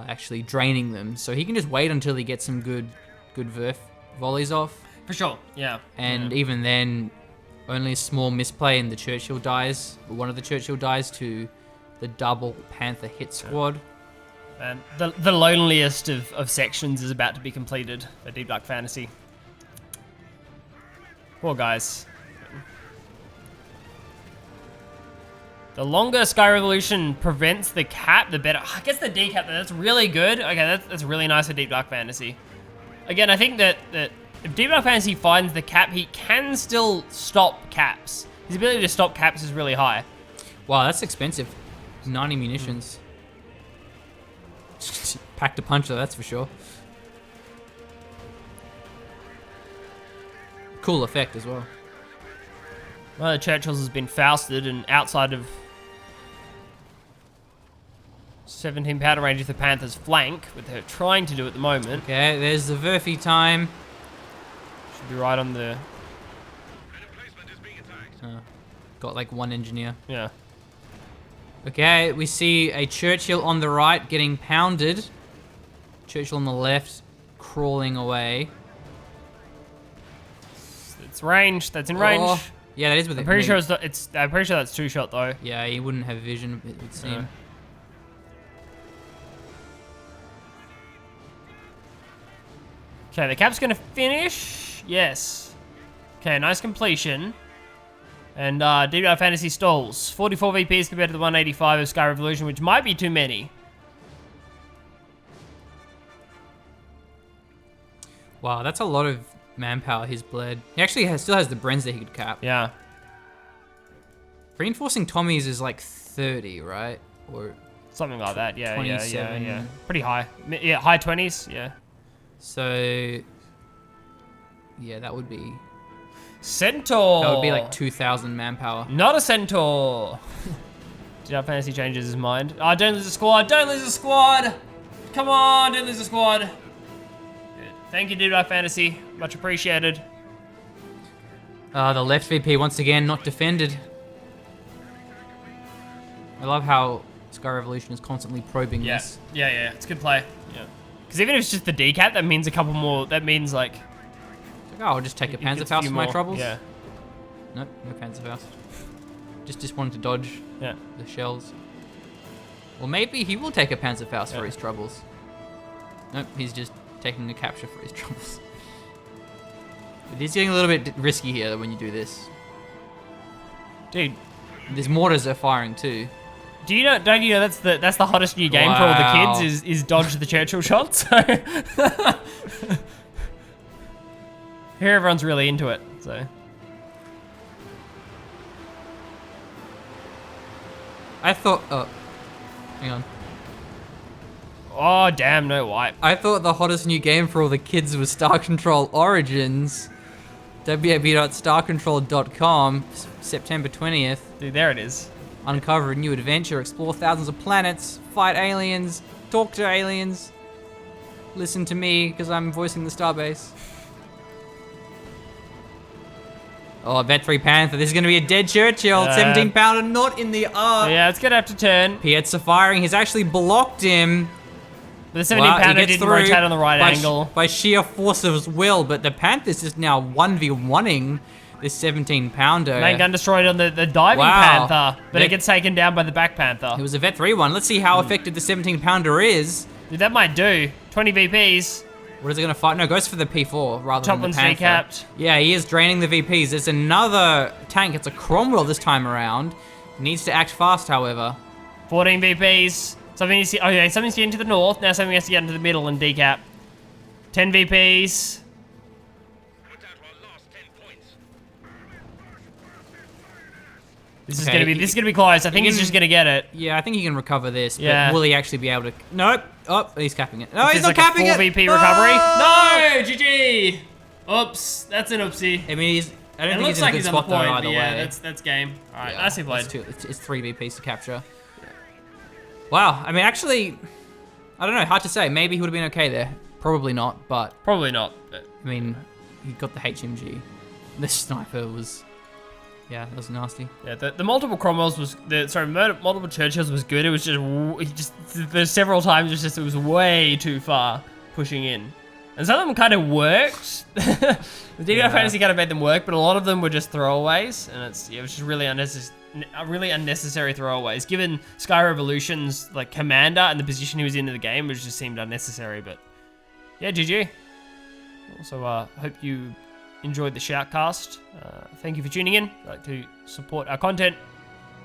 actually draining them. So he can just wait until he gets some good Werf volleys off. For sure, yeah. And even then, only a small misplay and the Churchill dies. One of the Churchill dies to the double Panther hit squad. And the loneliest of sections is about to be completed for DeepDarkFantasy. Poor guys. The longer SkyRevolution prevents the cap, the better. I guess the decap, that's really good. Okay, that's really nice for DeepDarkFantasy. Again, I think that if DeepDarkFantasy finds the cap, he can still stop caps. His ability to stop caps is really high. Wow, that's expensive. 90 munitions. Packed a punch though, that's for sure. Cool effect as well. One of the Churchills has been Fausted, and outside of 17 powder range of the Panther's flank, with her trying to do at the moment. Okay, there's the Verfi time. Should be right on the... An emplacement is being attacked. Got like one engineer. Yeah. Okay, we see a Churchill on the right getting pounded. Churchill on the left crawling away. It's range. That's in range. Oh, yeah, that is with it. I'm pretty sure I'm pretty sure that's 2-shot though. Yeah, he wouldn't have vision, it would seem. Yeah. Okay, the cap's gonna finish. Yes. Okay, nice completion. And DeepDarkFantasy stalls. 44 VPs compared to the 185 of SkyRevolution, which might be too many. Wow, that's a lot of manpower he's bled. He actually still has the Brenz that he could cap. Yeah. Reinforcing Tommies is like 30, right? Or Something like that. Yeah, yeah, 27. yeah. Pretty high. Yeah, high 20s. Yeah. so... Yeah, that would be... Centaur. That would be like 2,000 manpower. Not a Centaur. DeepDarkFantasy changes his mind. Oh, don't lose a squad. Don't lose a squad. Come on, don't lose a squad. Good. Thank you, DeepDarkFantasy. Much appreciated. The left VP once again not defended. I love how SkyRevolution is constantly probing Yeah. this. Yeah. It's a good play. Yeah. Because even if it's just the decap, that means a couple more. That means like... Oh, I'll just take a it gets Panzerfaust few for my more. troubles. Yeah. Nope, no Panzerfaust. Just wanted to dodge Yeah. the shells. Or maybe he will take a Panzerfaust Yeah. for his troubles. Nope, he's just taking a capture for his troubles. But he's getting a little bit risky here when you do this. Dude, These mortars are firing too. don't you know that's the hottest new game for all Wow. the kids is dodge the Churchill shots. So here everyone's really into it. So I thought... Oh, hang on. oh damn, no wipe. I thought the hottest new game for all the kids was Star Control Origins. www.starcontrol.com, September 20th. Dude, there it is. Uncover a new adventure, explore thousands of planets, fight aliens, talk to aliens, listen to me because I'm voicing the starbase. Oh, Vet 3 Panther, this is going to be a dead Churchill, 17 pounder, not in the arc. Yeah, it's gonna have to turn. Pietza firing, he's actually blocked him. But the 17 Wow, he pounder gets didn't through rotate on the right by angle. by sheer force of his will, but the Panther's just now 1v1ing this 17 pounder. Main gun destroyed on the diving Wow. panther, but They- it gets taken down by the back panther. It was a Vet 3 one. Let's see how effective the 17 pounder is. Dude, that might do. 20 VPs. What is it going to fight? No, it goes for the P4 rather Top than one's the Panther. decapped. Yeah, he is draining the VPs. There's another tank. It's a Cromwell this time around. Needs to act fast, however. 14 VPs. Something needs to, oh yeah, something's getting to the north. Now something has to get into the middle and decap. 10 VPs. Put out our last 10 points. This is Okay, gonna be close. I think he's can- just gonna get it. Yeah, I think he can recover this, but Yeah. will he actually be able to... Nope. Oh, he's capping it. No, he's It's not like capping a it. 4 VP recovery. Oh! No, GG. Oops, that's an oopsie. I mean, I don't It think looks he's in like a good he's on the spot though point, either but yeah, way. that's game. All right, Yeah, nicely played. It's 3 VPs to capture. Wow, I mean, actually, I don't know, hard to say. Maybe he would have been okay there. Probably not, but, Probably not. But I mean, he got the HMG. The sniper was, yeah, that was nasty. yeah, the multiple Cromwells was multiple Churchills was good. It was just there's several times it was way too far pushing in, and some of them kind of worked. The DeepDarkFantasy kind of made them work, but a lot of them were just throwaways, and it was just really unnecessary throwaways. Given SkyRevolution's like commander and the position he was in the game, which just seemed unnecessary. But yeah, GG. Also, hope you enjoyed the shoutcast. Thank you for tuning in. If you'd like to support our content,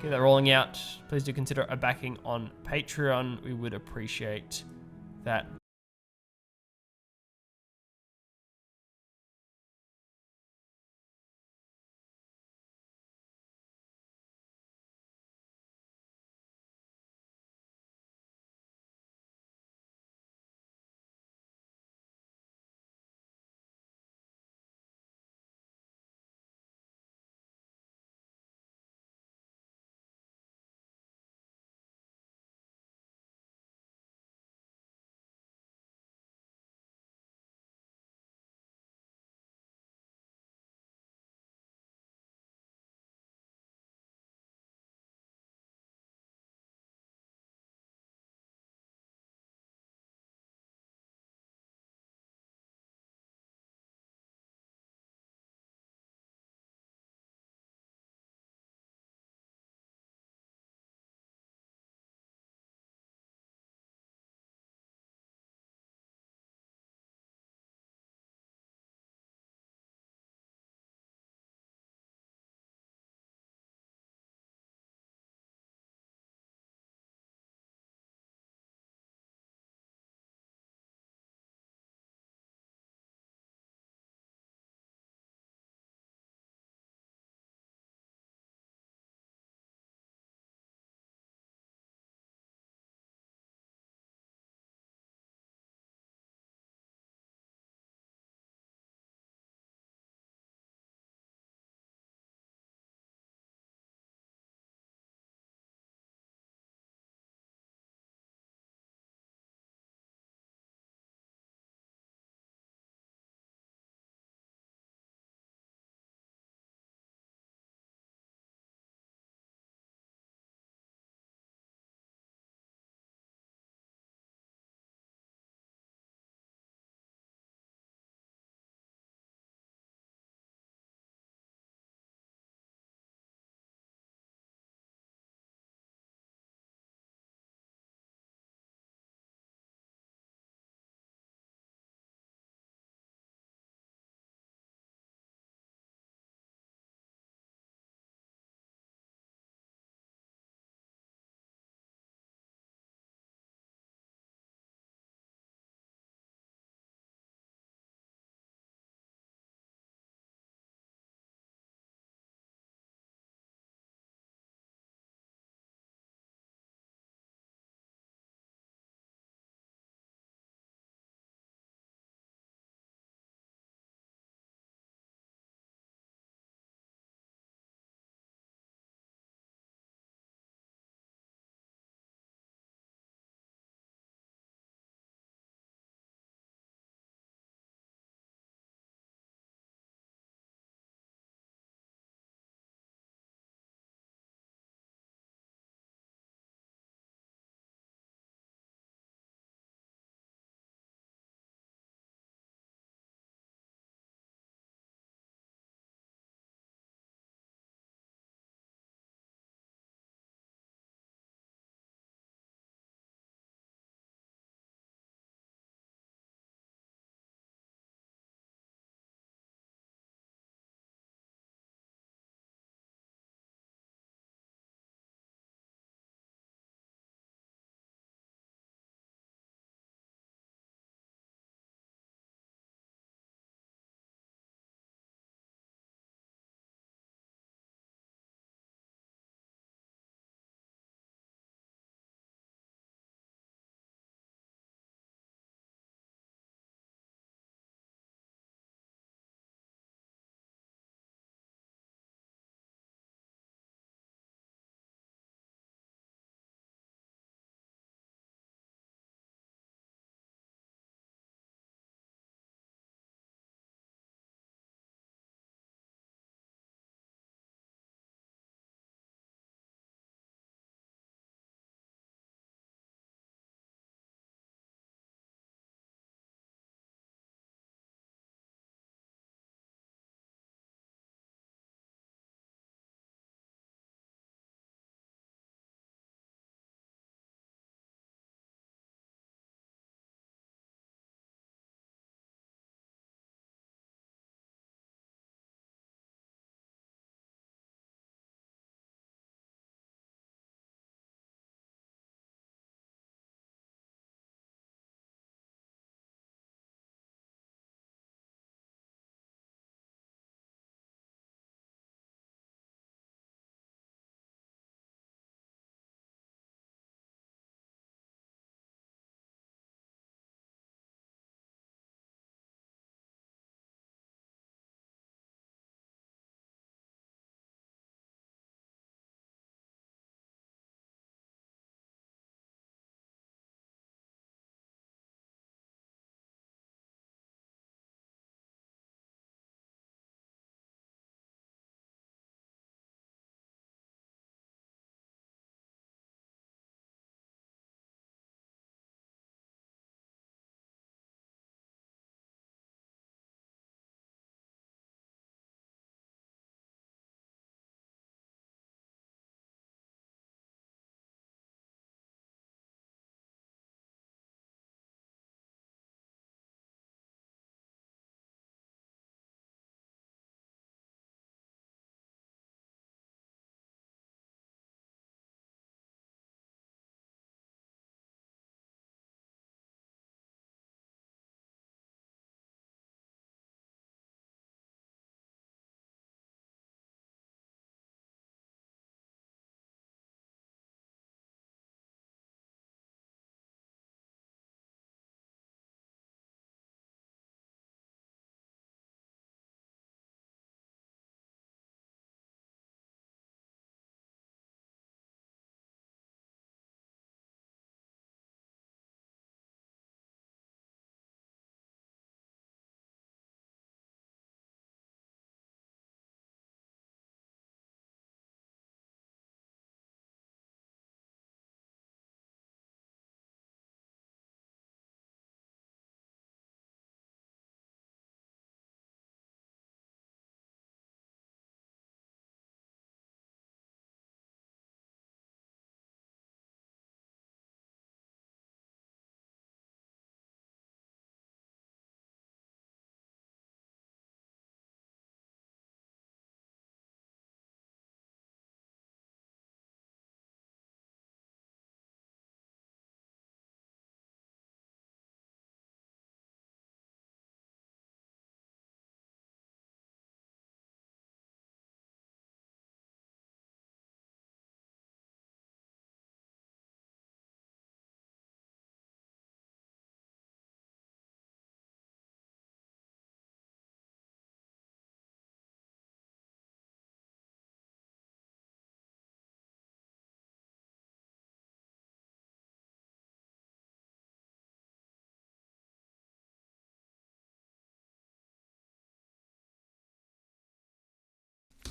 keep that rolling out, please do consider a backing on Patreon. We would appreciate that.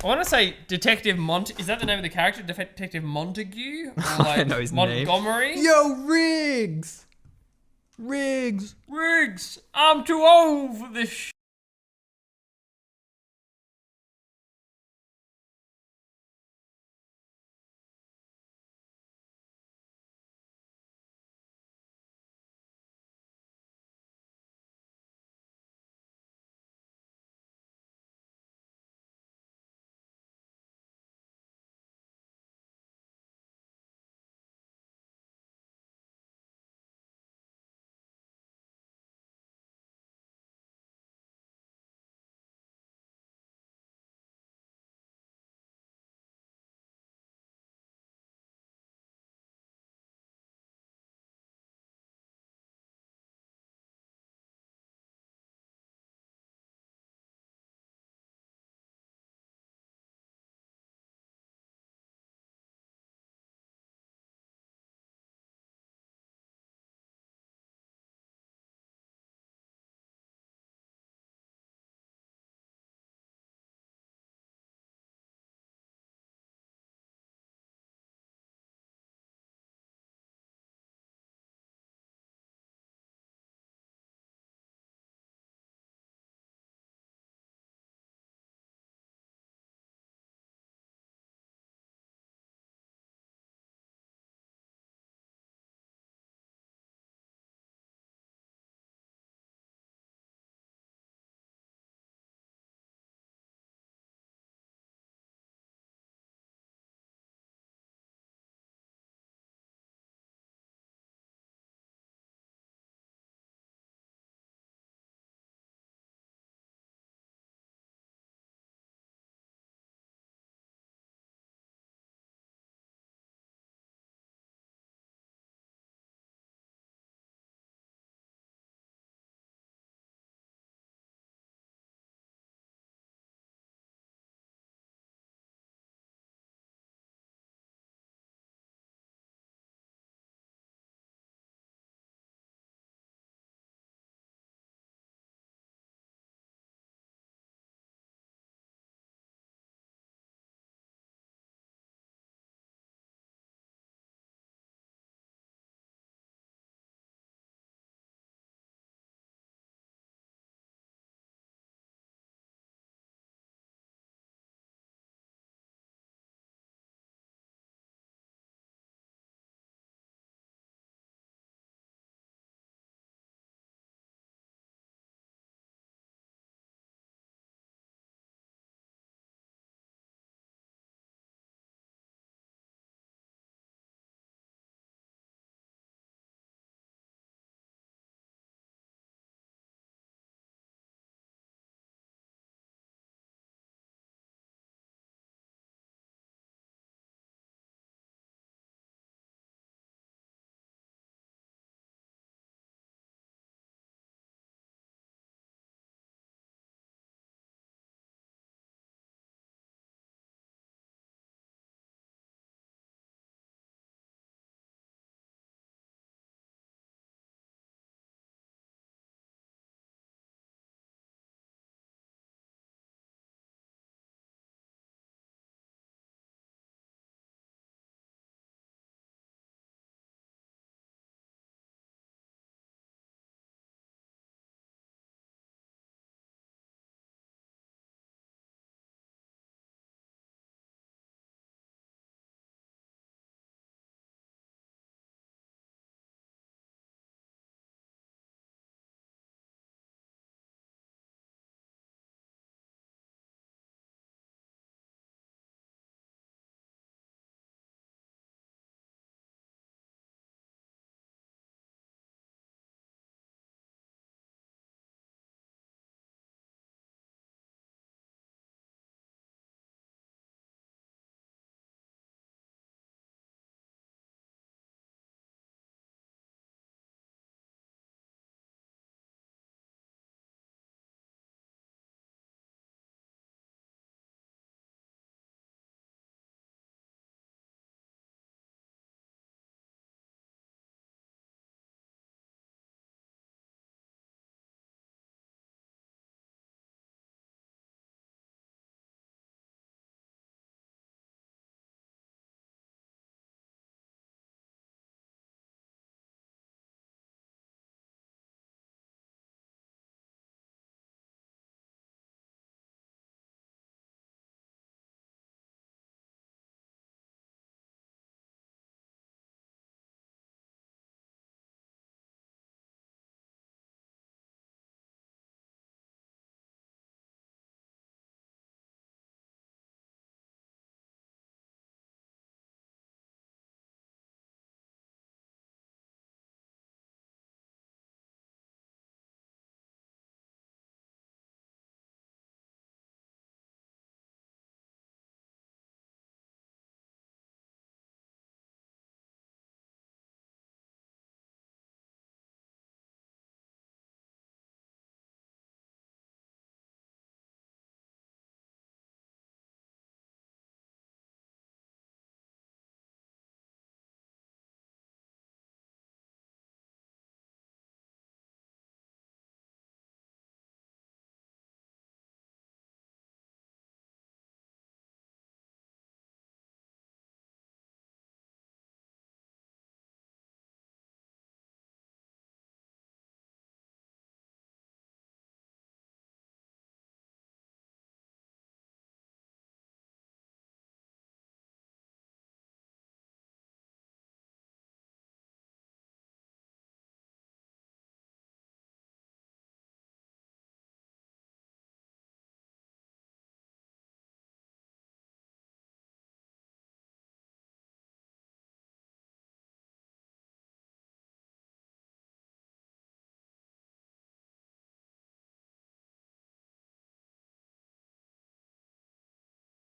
I want to say Detective Is that the name of the character? Detective Montague? Or like I know his name. Montgomery? Yo, Riggs! Riggs! Riggs! I'm too old for this